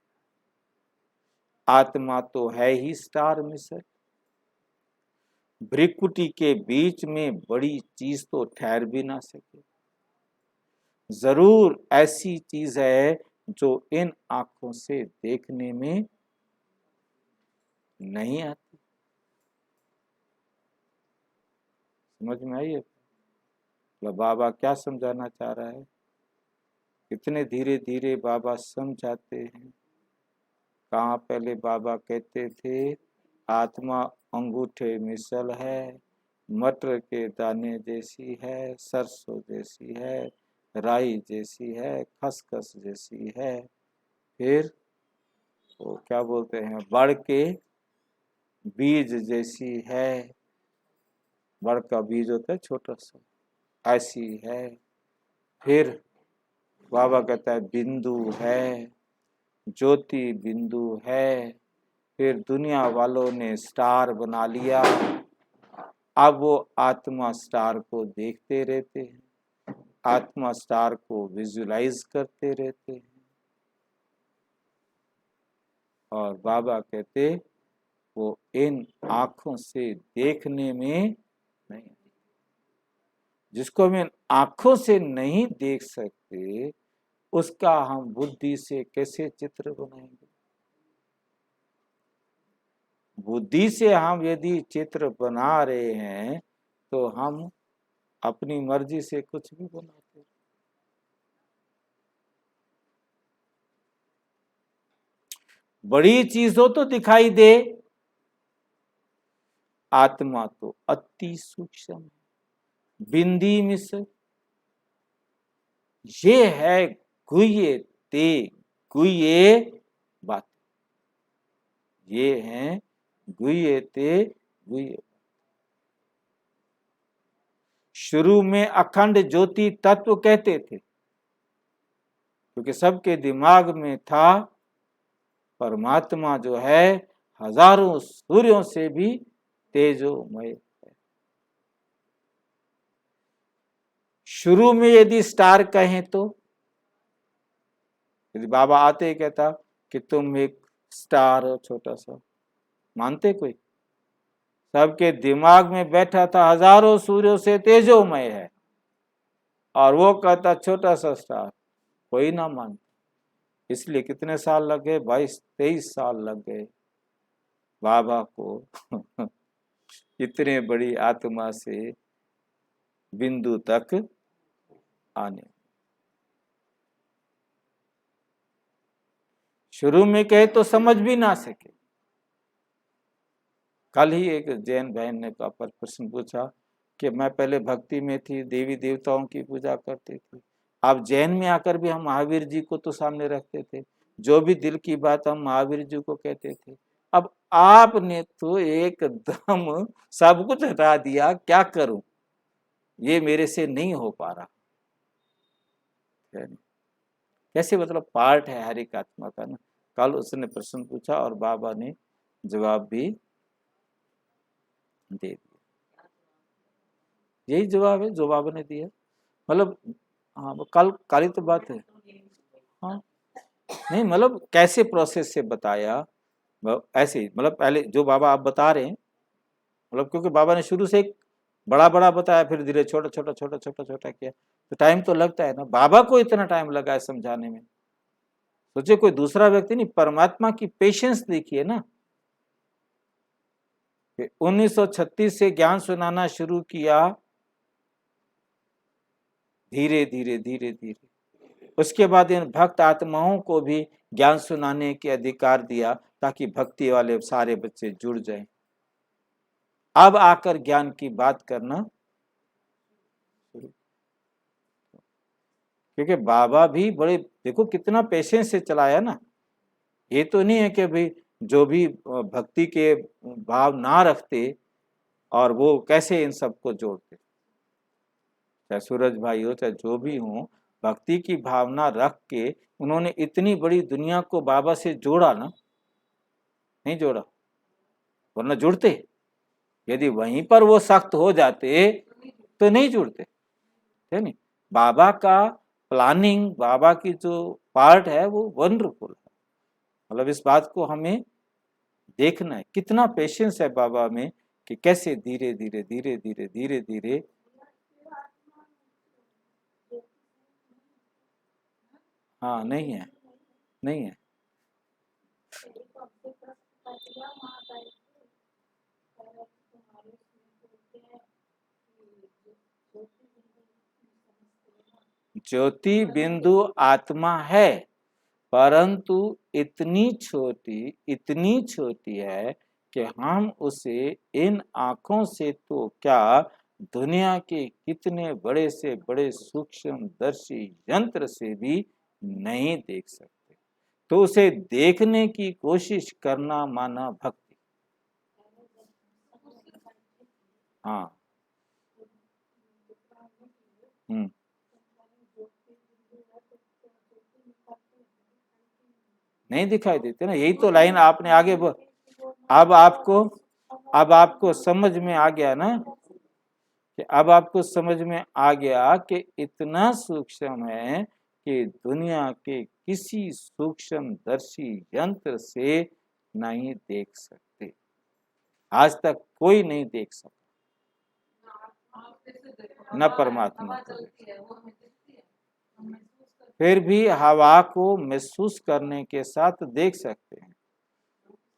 आत्मा तो है ही स्टार मिसर। भ्रिकुटी के बीच में बड़ी चीज तो ठहर भी ना सके। जरूर ऐसी चीज है जो इन आंखों से देखने में नहीं आती। समझ में आई है? बाबा क्या समझाना चाह रहा है? कितने धीरे धीरे बाबा समझाते हैं। कहाँ पहले बाबा कहते थे आत्मा अंगूठे मिसल है, मटर के दाने जैसी है, सरसों जैसी है, राई जैसी है, खसखस जैसी है। फिर वो क्या बोलते हैं, बड़ के बीज जैसी है। बड़ का बीज होता है छोटा सा, ऐसी है। फिर बाबा कहता है बिंदु है, ज्योति बिंदु है। फिर दुनिया वालों ने स्टार बना लिया। अब वो आत्मा स्टार को देखते रहते हैं, आत्मा स्टार को विजुलाइज करते रहते हैं। और बाबा कहते वो इन आंखों से देखने में नहीं, जिसको हम इन आंखों से नहीं देख सकते उसका हम बुद्धि से कैसे चित्र बनाएंगे? बुद्धि से हम यदि चित्र बना रहे हैं तो हम अपनी मर्जी से कुछ भी बनाते हैं। बड़ी चीज हो तो दिखाई दे, आत्मा तो अति सूक्ष्म है, बिंदी मिश्र। ये है गुह्य ते गुह्य बात। ये हैं गुह्य ते गुह्य। शुरू में अखंड ज्योति तत्व कहते थे, क्योंकि सबके दिमाग में था परमात्मा जो है हजारों सूर्यों से भी तेजोमय है। शुरू में यदि स्टार कहें तो यदि बाबा आते ही कहता कि तुम एक स्टार हो छोटा सा, मानते कोई? सबके दिमाग में बैठा था हजारों सूर्यों से तेजोमय है, और वो कहता छोटा सा स्टार, कोई ना मानता। इसलिए कितने साल लग गए? 22-23 साल लग गए बाबा को इतने बड़ी आत्मा से बिंदु तक आने। शुरू में कहे तो समझ भी ना सके, कल ही एक जैन बहन ने प्रश्न पूछा कि मैं पहले भक्ति में थी, देवी देवताओं की पूजा करती थी, अब जैन में आकर भी हम महावीर जी को तो सामने रखते थे, जो भी दिल की बात हम महावीर जी को कहते थे। अब आपने तो एकदम सब कुछ हटा दिया, क्या करूं, ये मेरे से नहीं हो पा रहा। कैसे, मतलब पार्ट है हर एक आत्मा का ना। कल उसने प्रश्न पूछा और बाबा ने जवाब भी दे दिया। यही जवाब है जो बाबा ने दिया, मतलब हाँ कल काली तो बात है। हाँ नहीं, मतलब कैसे प्रोसेस से बताया, ऐसे ही मतलब पहले जो बाबा आप बता रहे हैं, मतलब क्योंकि बाबा ने शुरू से एक बड़ा बड़ा बताया, फिर धीरे छोटा छोटा छोटा छोटा छोटा किया, तो टाइम तो लगता है ना। बाबा को इतना टाइम लगा है समझाने में, सोचे कोई दूसरा व्यक्ति नहीं, परमात्मा की पेशेंस देखिए ना। 1936 से ज्ञान सुनाना शुरू किया, धीरे धीरे धीरे धीरे, उसके बाद इन भक्त आत्माओं को भी ज्ञान सुनाने के अधिकार दिया ताकि भक्ति वाले सारे बच्चे जुड़ जाएं। अब आकर ज्ञान की बात करना, क्योंकि बाबा भी बड़े, देखो कितना पेशेंस से चलाया ना। ये तो नहीं है कि भाई जो भी भक्ति के भाव ना रखते और वो कैसे इन सबको जोड़ते, चाहे सूरज भाई हो चाहे जो भी हो, भक्ति की भावना रख के उन्होंने इतनी बड़ी दुनिया को बाबा से जोड़ा ना। नहीं जोड़ा, वरना जुड़ते, यदि वहीं पर वो सख्त हो जाते तो नहीं जुड़ते, है नहीं। बाबा का प्लानिंग, बाबा की जो पार्ट है वो वंडरफुल है, मतलब इस बात को हमें देखना है, कितना पेशेंस है बाबा में कि कैसे धीरे धीरे धीरे धीरे धीरे धीरे। हाँ नहीं है, नहीं है। ज्योति बिंदु आत्मा है, परंतु इतनी छोटी है कि हम उसे इन आंखों से तो क्या, दुनिया के कितने बड़े से बड़े सूक्ष्म दर्शी यंत्र से भी नहीं देख सकते। तो उसे देखने की कोशिश करना माना भक्ति। हाँ नहीं दिखाई देते ना, यही तो लाइन आपने आगे अब आपको समझ में आ गया ना, कि अब आपको समझ में आ गया कि इतना सूक्ष्म है कि दुनिया के किसी सूक्ष्म दर्शी यंत्र से नहीं देख सकते, आज तक कोई नहीं देख सकता, न परमात्मा को। फिर भी हवा को महसूस करने के साथ देख सकते हैं,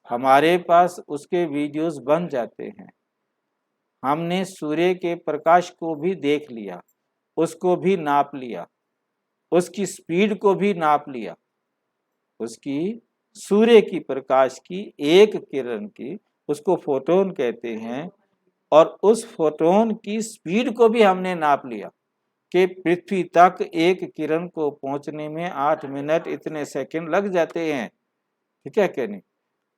हमारे पास उसके वीडियोस बन जाते हैं। हमने सूर्य के प्रकाश को भी देख लिया, उसको भी नाप लिया, उसकी स्पीड को भी नाप लिया, उसकी सूर्य की प्रकाश की एक किरण की, उसको फोटोन कहते हैं, और उस फोटोन की स्पीड को भी हमने नाप लिया कि पृथ्वी तक एक किरण को पहुंचने में 8 मिनट इतने सेकंड लग जाते हैं, ठीक है क्या नहीं।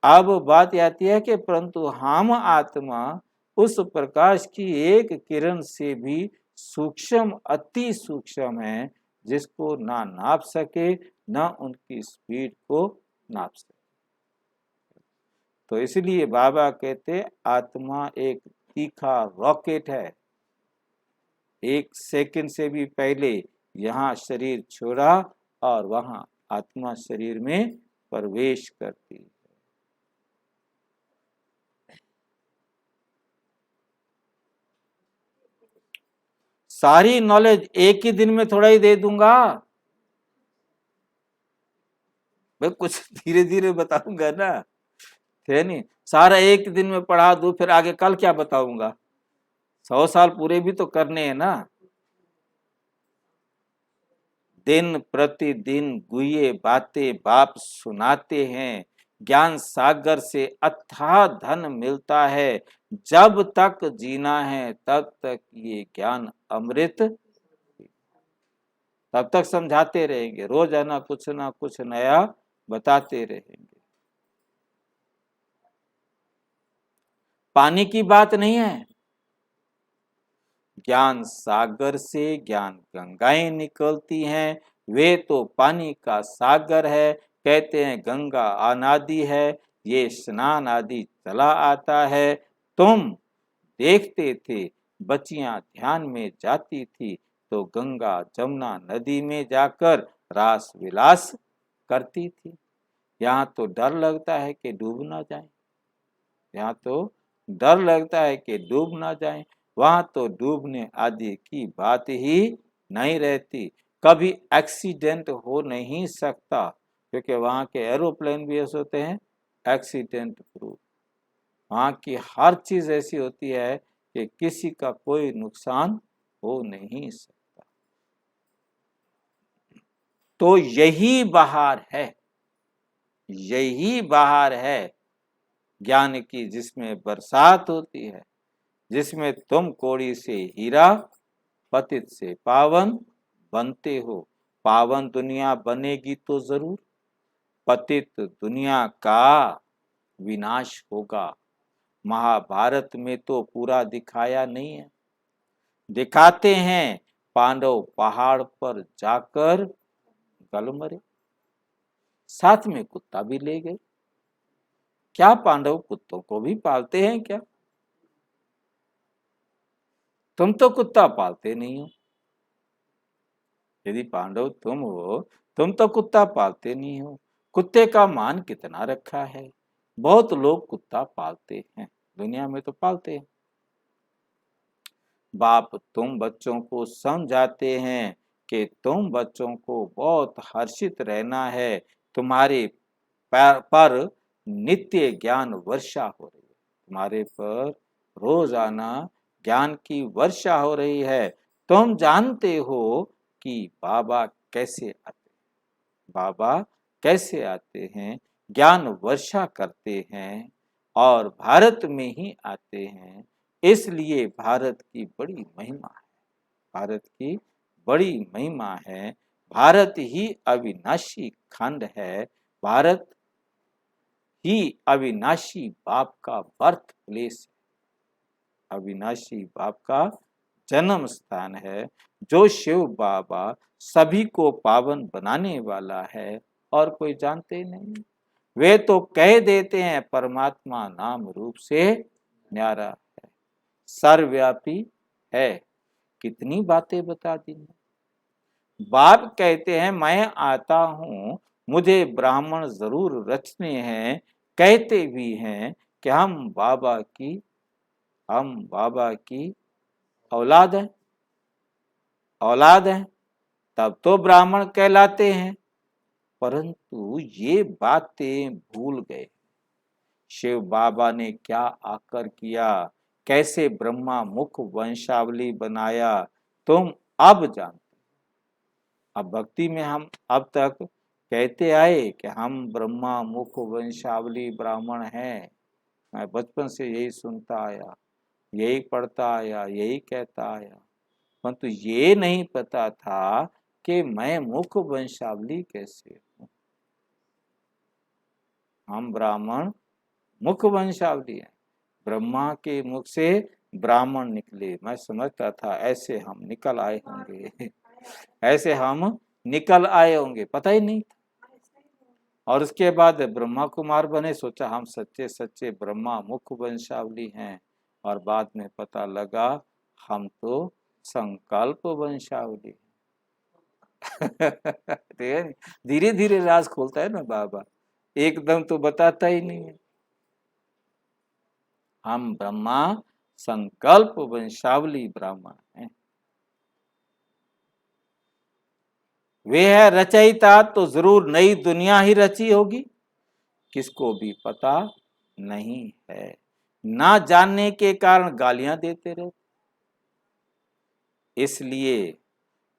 अब बात आती है कि परंतु हम आत्मा उस प्रकाश की एक किरण से भी सूक्ष्म, अति सूक्ष्म है, जिसको ना नाप सके, ना उनकी स्पीड को नाप सके। तो इसलिए बाबा कहते आत्मा एक तीखा रॉकेट है, एक सेकंड से भी पहले यहाँ शरीर छोड़ा और वहां आत्मा शरीर में प्रवेश करती है। सारी नॉलेज एक ही दिन में थोड़ा ही दे दूंगा, मैं कुछ धीरे धीरे बताऊंगा ना, है नहीं। सारा एक दिन में पढ़ा दूं, फिर आगे कल क्या बताऊंगा, 100 साल पूरे भी तो करने हैं ना। दिन प्रतिदिन गुये बातें बाप सुनाते हैं, ज्ञान सागर से अथाह धन मिलता है। जब तक जीना है तब तक ये ज्ञान अमृत, तब तक समझाते रहेंगे, रोजाना कुछ ना कुछ नया बताते रहेंगे। पानी की बात नहीं है, ज्ञान सागर से ज्ञान गंगाएं निकलती हैं, वे तो पानी का सागर है। कहते हैं गंगा अनादि है, ये स्नान आदि चला आता है। तुम देखते थे बच्चियां ध्यान में जाती थी तो गंगा जमुना नदी में जाकर रास विलास करती थी। यहाँ तो डर लगता है कि डूब ना जाए, यहाँ तो डर लगता है कि डूब ना जाए। वहां तो डूबने आदि की बात ही नहीं रहती, कभी एक्सीडेंट हो नहीं सकता, क्योंकि वहां के एरोप्लेन भी ऐसे होते हैं एक्सीडेंट प्रूफ। वहां की हर चीज ऐसी होती है कि किसी का कोई नुकसान हो नहीं सकता। तो यही बहार है, यही बहार है ज्ञान की, जिसमें बरसात होती है, जिसमें तुम कोड़ी से हीरा पतित से पावन बनते हो। पावन दुनिया बनेगी तो जरूर, पतित दुनिया का विनाश होगा। महाभारत में तो पूरा दिखाया नहीं है, दिखाते हैं पांडव पहाड़ पर जाकर गल मरे, साथ में कुत्ता भी ले गए। क्या पांडव कुत्तों को भी पालते हैं क्या? तुम तो कुत्ता पालते नहीं हो, यदि पांडव तुम हो, तुम तो कुत्ता पालते नहीं हो। कुत्ते का मान कितना रखा है, बहुत लोग कुत्ता पालते हैं, दुनिया में तो पालते हैं। बाप तुम बच्चों को समझाते हैं कि तुम बच्चों को बहुत हर्षित रहना है, तुम्हारे पर नित्य ज्ञान वर्षा हो रही है, तुम्हारे पर रोजाना ज्ञान की वर्षा हो रही है। तुम जानते हो कि बाबा कैसे आते, बाबा कैसे आते हैं, ज्ञान वर्षा करते हैं और भारत में ही आते हैं। इसलिए भारत की बड़ी महिमा है, भारत की बड़ी महिमा है। भारत ही अविनाशी खंड है, भारत ही अविनाशी बाप का बर्थ प्लेस है, अविनाशी बाप का जन्म स्थान है, जो शिव बाबा सभी को पावन बनाने वाला है और कोई जानते नहीं। वे तो कह देते हैं परमात्मा नाम रूप से न्यारा है, सर्वव्यापी है। कितनी बातें बता दी। बाप कहते हैं मैं आता हूं, मुझे ब्राह्मण जरूर रचने हैं। कहते भी हैं कि हम बाबा की औलाद है, औलाद है, तब तो ब्राह्मण कहलाते हैं। परंतु ये बातें भूल गए, शिव बाबा ने क्या आकर किया, कैसे ब्रह्मा मुख वंशावली बनाया, तुम अब जानते। अब भक्ति में हम अब तक कहते आए कि हम ब्रह्मा मुख वंशावली ब्राह्मण हैं, मैं बचपन से यही सुनता आया, यही पढ़ता आया, यही कहता आया, परंतु ये नहीं पता था कि मैं मुख वंशावली कैसे हूँ। हम ब्राह्मण मुख वंशावली हैं, ब्रह्मा के मुख से ब्राह्मण निकले। मैं समझता था ऐसे हम निकल आए होंगे, ऐसे हम निकल आए होंगे, पता ही नहीं। और उसके बाद ब्रह्मा कुमार बने, सोचा हम सच्चे सच्चे ब्रह्मा मुख वंशावली हैं, और बाद में पता लगा हम तो संकल्प वंशावली। धीरे धीरे राज खोलता है ना बाबा, एकदम तो बताता ही नहीं है। हम ब्रह्मा संकल्प वंशावली ब्राह्मण हैं। वे है रचयिता, तो जरूर नई दुनिया ही रची होगी, किसको भी पता नहीं है। ना जानने के कारण गालियां देते रहे। इसलिए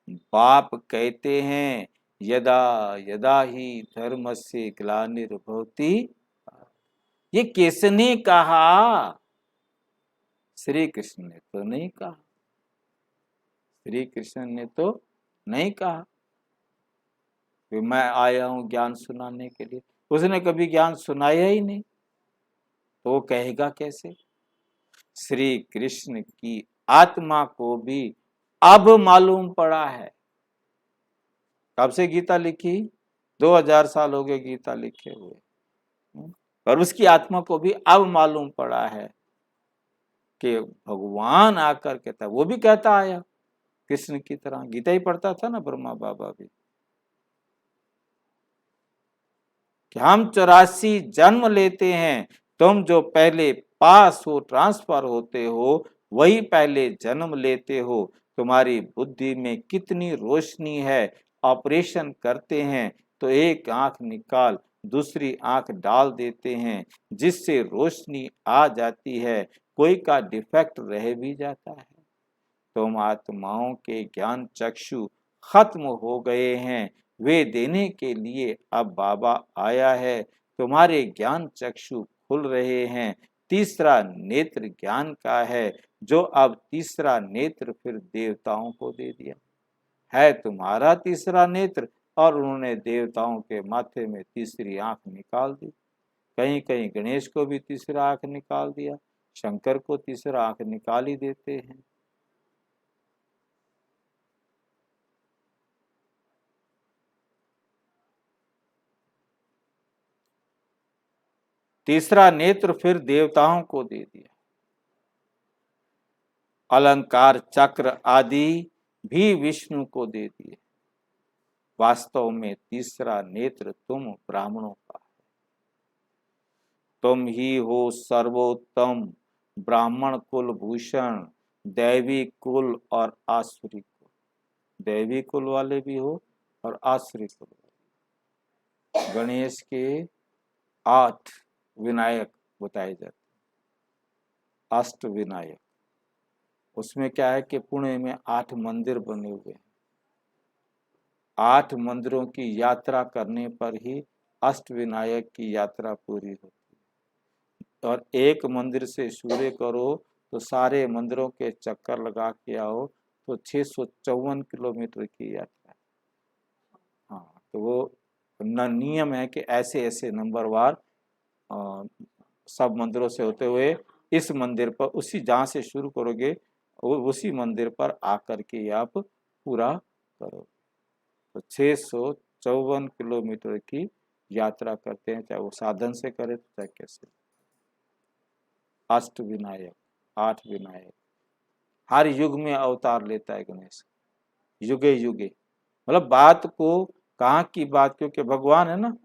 बाप कहते हैं यदा यदा ही धर्म से ग्लानिर्भवति ये किसने कहा? श्री कृष्ण ने तो नहीं कहा, श्री कृष्ण ने तो नहीं कहा कि मैं आया हूं ज्ञान सुनाने के लिए। उसने कभी ज्ञान सुनाया ही नहीं, तो वो कहेगा कैसे? श्री कृष्ण की आत्मा को भी अब मालूम पड़ा है। कब से गीता लिखी? 2000 साल हो गए गीता लिखे हुए, और उसकी आत्मा को भी अब मालूम पड़ा है कि भगवान आकर कहता, वो भी कहता आया कृष्ण की तरह, गीता ही पढ़ता था ना ब्रह्मा बाबा भी, कि हम 84 जन्म लेते हैं, तुम जो पहले पास हो, ट्रांसफर होते हो, वही पहले जन्म लेते हो। तुम्हारी बुद्धि में कितनी रोशनी है, ऑपरेशन करते हैं तो एक आंख निकाल दूसरी आंख डाल देते हैं, जिससे रोशनी आ जाती है, कोई का डिफेक्ट रह भी जाता है। तुम आत्माओं के ज्ञान चक्षु खत्म हो गए हैं, वे देने के लिए अब बाबा आया है। तुम्हारे ज्ञान चक्षु खुल रहे हैं, तीसरा नेत्र ज्ञान का है, जो अब तीसरा नेत्र फिर देवताओं को दे दिया है। तुम्हारा तीसरा नेत्र, और उन्होंने देवताओं के माथे में तीसरी आंख निकाल दी। कहीं कहीं गणेश को भी तीसरा आंख निकाल दिया, शंकर को तीसरा आंख निकाल ही देते हैं। तीसरा नेत्र फिर देवताओं को दे दिया। अलंकार चक्र आदि भी विष्णु को दे दिए। वास्तव में तीसरा नेत्र तुम ब्राह्मणों का है। तुम ही हो सर्वोत्तम ब्राह्मण कुल भूषण, दैवी कुल और आसुरी कुल। दैवी कुल वाले भी हो और आसुरी कुल वाले। गणेश के 8 विनायक बताए जाते, अष्ट विनायक। उसमें क्या है कि पुणे में 8 मंदिर बने हुए हैं। 8 मंदिरों की यात्रा करने पर ही अष्ट विनायक की यात्रा पूरी होती है। और एक मंदिर से शुरू करो तो सारे मंदिरों के चक्कर लगा के आओ तो 654 किलोमीटर की यात्रा है। हाँ, तो वो नियम है कि ऐसे ऐसे नंबरवार सब मंदिरों से होते हुए इस मंदिर पर, उसी जहाँ से शुरू करोगे उसी मंदिर पर आकर के आप पूरा करो। तो 654 किलोमीटर की यात्रा करते हैं, चाहे वो साधन से करे तो चाहे कैसे। अष्ट विनायक, 8 विनायक, हर युग में अवतार लेता है गणेश, युगे युगे। मतलब बात को कहाँ की बात, क्योंकि भगवान है ना,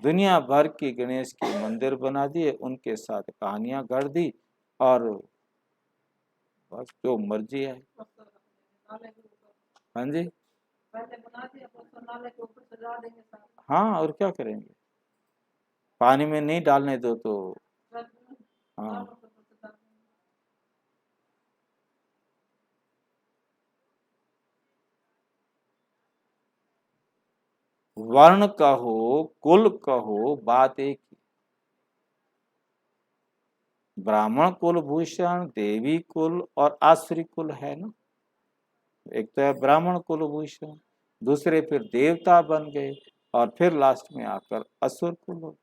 दुनिया भर की गणेश के मंदिर बना दिए, उनके साथ कहानियां गढ़ दी, और बस जो मर्जी है। हाँ जी, हाँ, और क्या करेंगे, पानी में नहीं डालने दो तो। हाँ, वर्ण कहो कुल कहो, बात एक ही। ब्राह्मण कुल भूषण, देवी कुल और आसुरी कुल है ना। एक तो है ब्राह्मण कुल भूषण, दूसरे फिर देवता बन गए, और फिर लास्ट में आकर असुर कुल हो।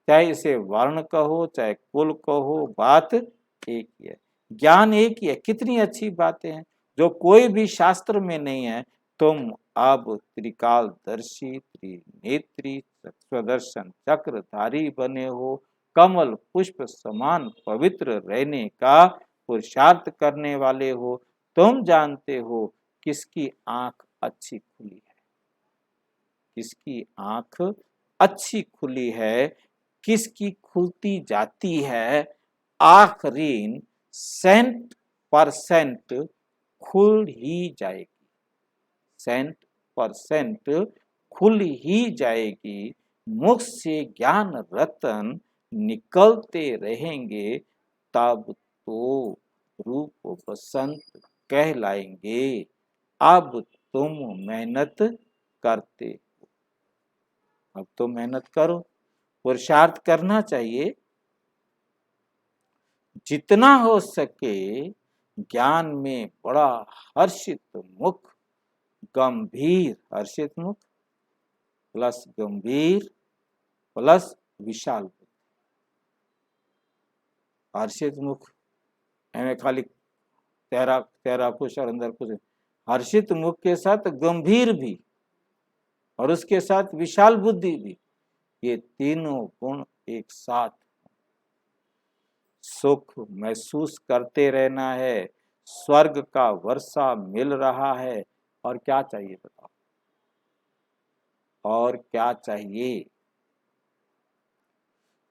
चाहे इसे वर्ण कहो चाहे कुल कहो, बात एक ही है, ज्ञान एक ही है। कितनी अच्छी बातें हैं जो कोई भी शास्त्र में नहीं है। तुम अब त्रिकालदर्शी, त्रिनेत्री, स्वदर्शन चक्रधारी बने हो। कमल पुष्प समान पवित्र रहने का पुरुषार्थ करने वाले हो। तुम जानते हो किसकी आंख अच्छी खुली है, किसकी आंख अच्छी खुली है, किसकी खुलती जाती है। आखिरीन 100% खुल ही जाएगी, 100% खुल ही जाएगी। मुख से ज्ञान रतन निकलते रहेंगे, तब तो रूप बसंत कहलाएंगे। अब तुम मेहनत करते, अब तो मेहनत करो। पुरुषार्थ करना चाहिए, जितना हो सके ज्ञान में बड़ा हर्षित मुख, गंभीर हर्षित मुख प्लस गंभीर प्लस विशाल मुख। हर्षित मुख एवं खाली तेरा तेरा कुछ और अंदर कुछ, हर्षित मुख के साथ गंभीर भी और उसके साथ विशाल बुद्धि भी, ये तीनों गुण एक साथ। सुख महसूस करते रहना है, स्वर्ग का वर्षा मिल रहा है, और क्या चाहिए बताओ, और क्या चाहिए?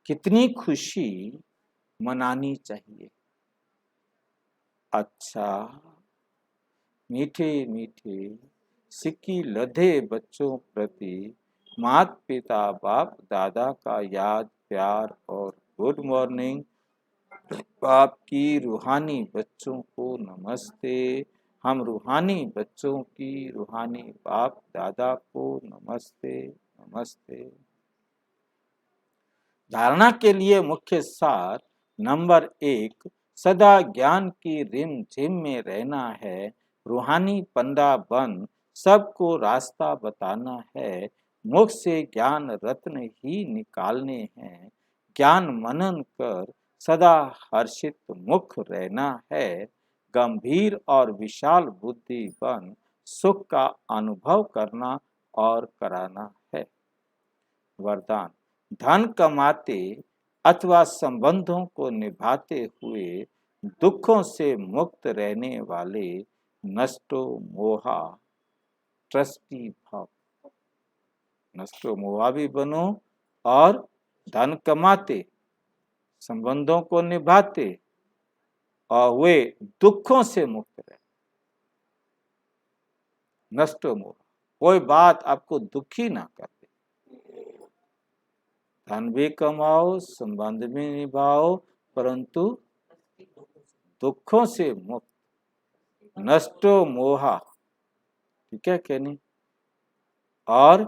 कितनी खुशी मनानी चाहिए। अच्छा, मीठे मीठे सिक्की लधे बच्चों प्रति माता पिता बाप दादा का याद प्यार और गुड मॉर्निंग। बाप की रूहानी बच्चों को नमस्ते। हम रूहानी बच्चों की रूहानी बाप दादा को नमस्ते नमस्ते। धारणा के लिए मुख्य सार नंबर 1, सदा ज्ञान की रिम झिम में रहना है, रूहानी पंडा बन सबको रास्ता बताना है, मुख से ज्ञान रत्न ही निकालने हैं, ज्ञान मनन कर सदा हर्षित मुख रहना है, गंभीर और विशाल बुद्धि बन सुख का अनुभव करना और कराना है। वरदान, धन कमाते अथवा संबंधों को निभाते हुए दुखों से मुक्त रहने वाले नष्टो मोहा ट्रस्टी भाव, नष्टो मोहा भी बनो और धन कमाते संबंधों को निभाते और वे दुखों से मुक्त रहे। नष्टो मोहा, कोई बात आपको दुखी ना कर, धन भी कमाओ संबंध भी निभाओ परंतु दुखों से मुक्त, नष्टो मोहा, ठीक है क्या नहीं, और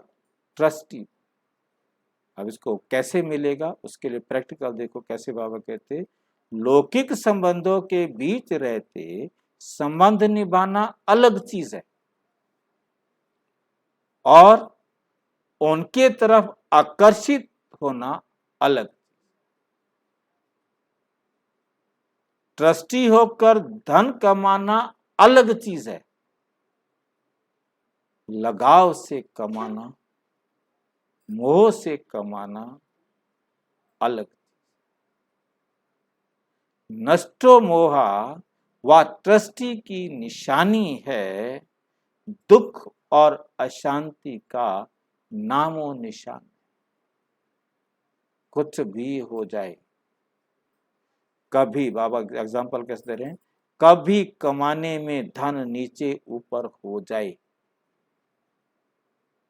ट्रस्टी। अब इसको कैसे मिलेगा, उसके लिए प्रैक्टिकल देखो कैसे बाबा कहते, लौकिक संबंधों के बीच रहते संबंध निभाना अलग चीज है और उनके तरफ आकर्षित होना अलग। ट्रस्टी होकर धन कमाना अलग चीज है, लगाव से कमाना मोह से कमाना अलग। नष्टो मोहा व ट्रस्टी की निशानी है, दुख और अशांति का नामो निशान। कुछ भी हो जाए, कभी बाबा एग्जांपल कैसे दे रहे हैं, कभी कमाने में धन नीचे ऊपर हो जाए,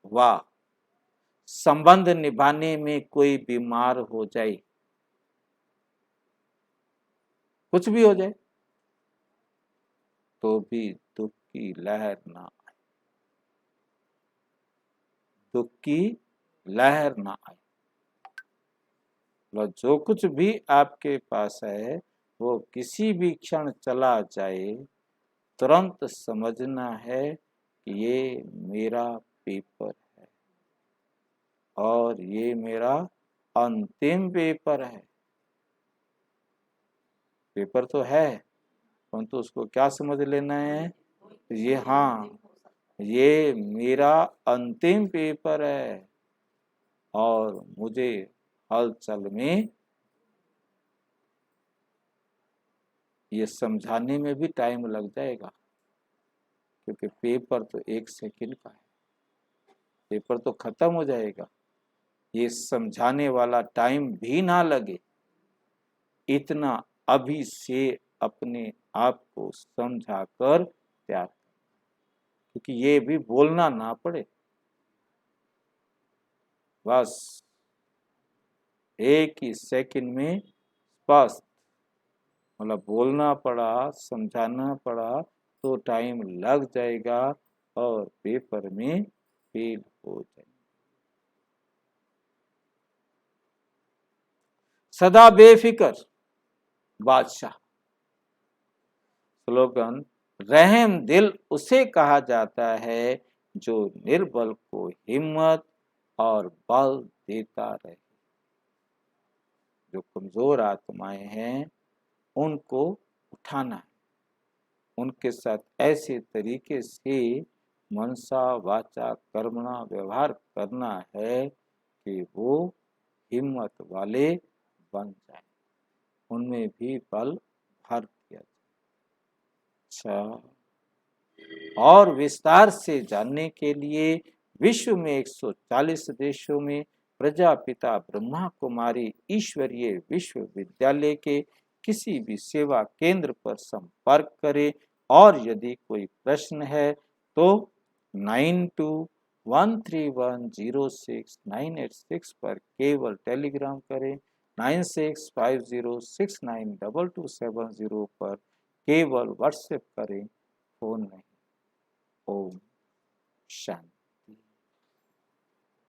वाह, संबंध निभाने में कोई बीमार हो जाए, कुछ भी हो जाए, तो भी दुख की लहर ना आए, दुख की लहर ना आए। जो कुछ भी आपके पास है वो किसी भी क्षण चला जाए, तुरंत समझना है कि ये मेरा पेपर है और ये मेरा अंतिम पेपर है। पेपर तो है परंतु उसको क्या समझ लेना है, ये हाँ ये मेरा अंतिम पेपर है और मुझे हलचल में ये समझाने में भी टाइम लग जाएगा, क्योंकि पेपर तो 1 सेकंड का है, पेपर तो खत्म हो जाएगा, ये समझाने वाला टाइम भी ना लगे, इतना अभी से अपने आप को समझा कर तैयार, क्योंकि ये भी बोलना ना पड़े, बस 1 ही सेकंड में स्पष्ट, मतलब बोलना पड़ा समझाना पड़ा तो टाइम लग जाएगा और पेपर में फेल हो जाएगा। सदा बेफिक्र बादशाह। स्लोगन, रहम दिल उसे कहा जाता है जो निर्बल को हिम्मत और बल देता रहे। जो कमजोर आत्माएं हैं उनको उठाना है, उनके साथ ऐसे तरीके से मनसा वाचा कर्मणा व्यवहार करना है कि वो हिम्मत वाले बन जाए, उनमें भी बल भर दिया जाए। अच्छा, और विस्तार से जानने के लिए विश्व में 140 देशों में प्रजापिता ब्रह्मा कुमारी ईश्वरीय विश्वविद्यालय के किसी भी सेवा केंद्र पर संपर्क करें, और यदि कोई प्रश्न है तो 9213106986 पर केवल टेलीग्राम करें, 9650692270 पर केवल व्हाट्सएप करें, फोन नहीं। ओम शांति।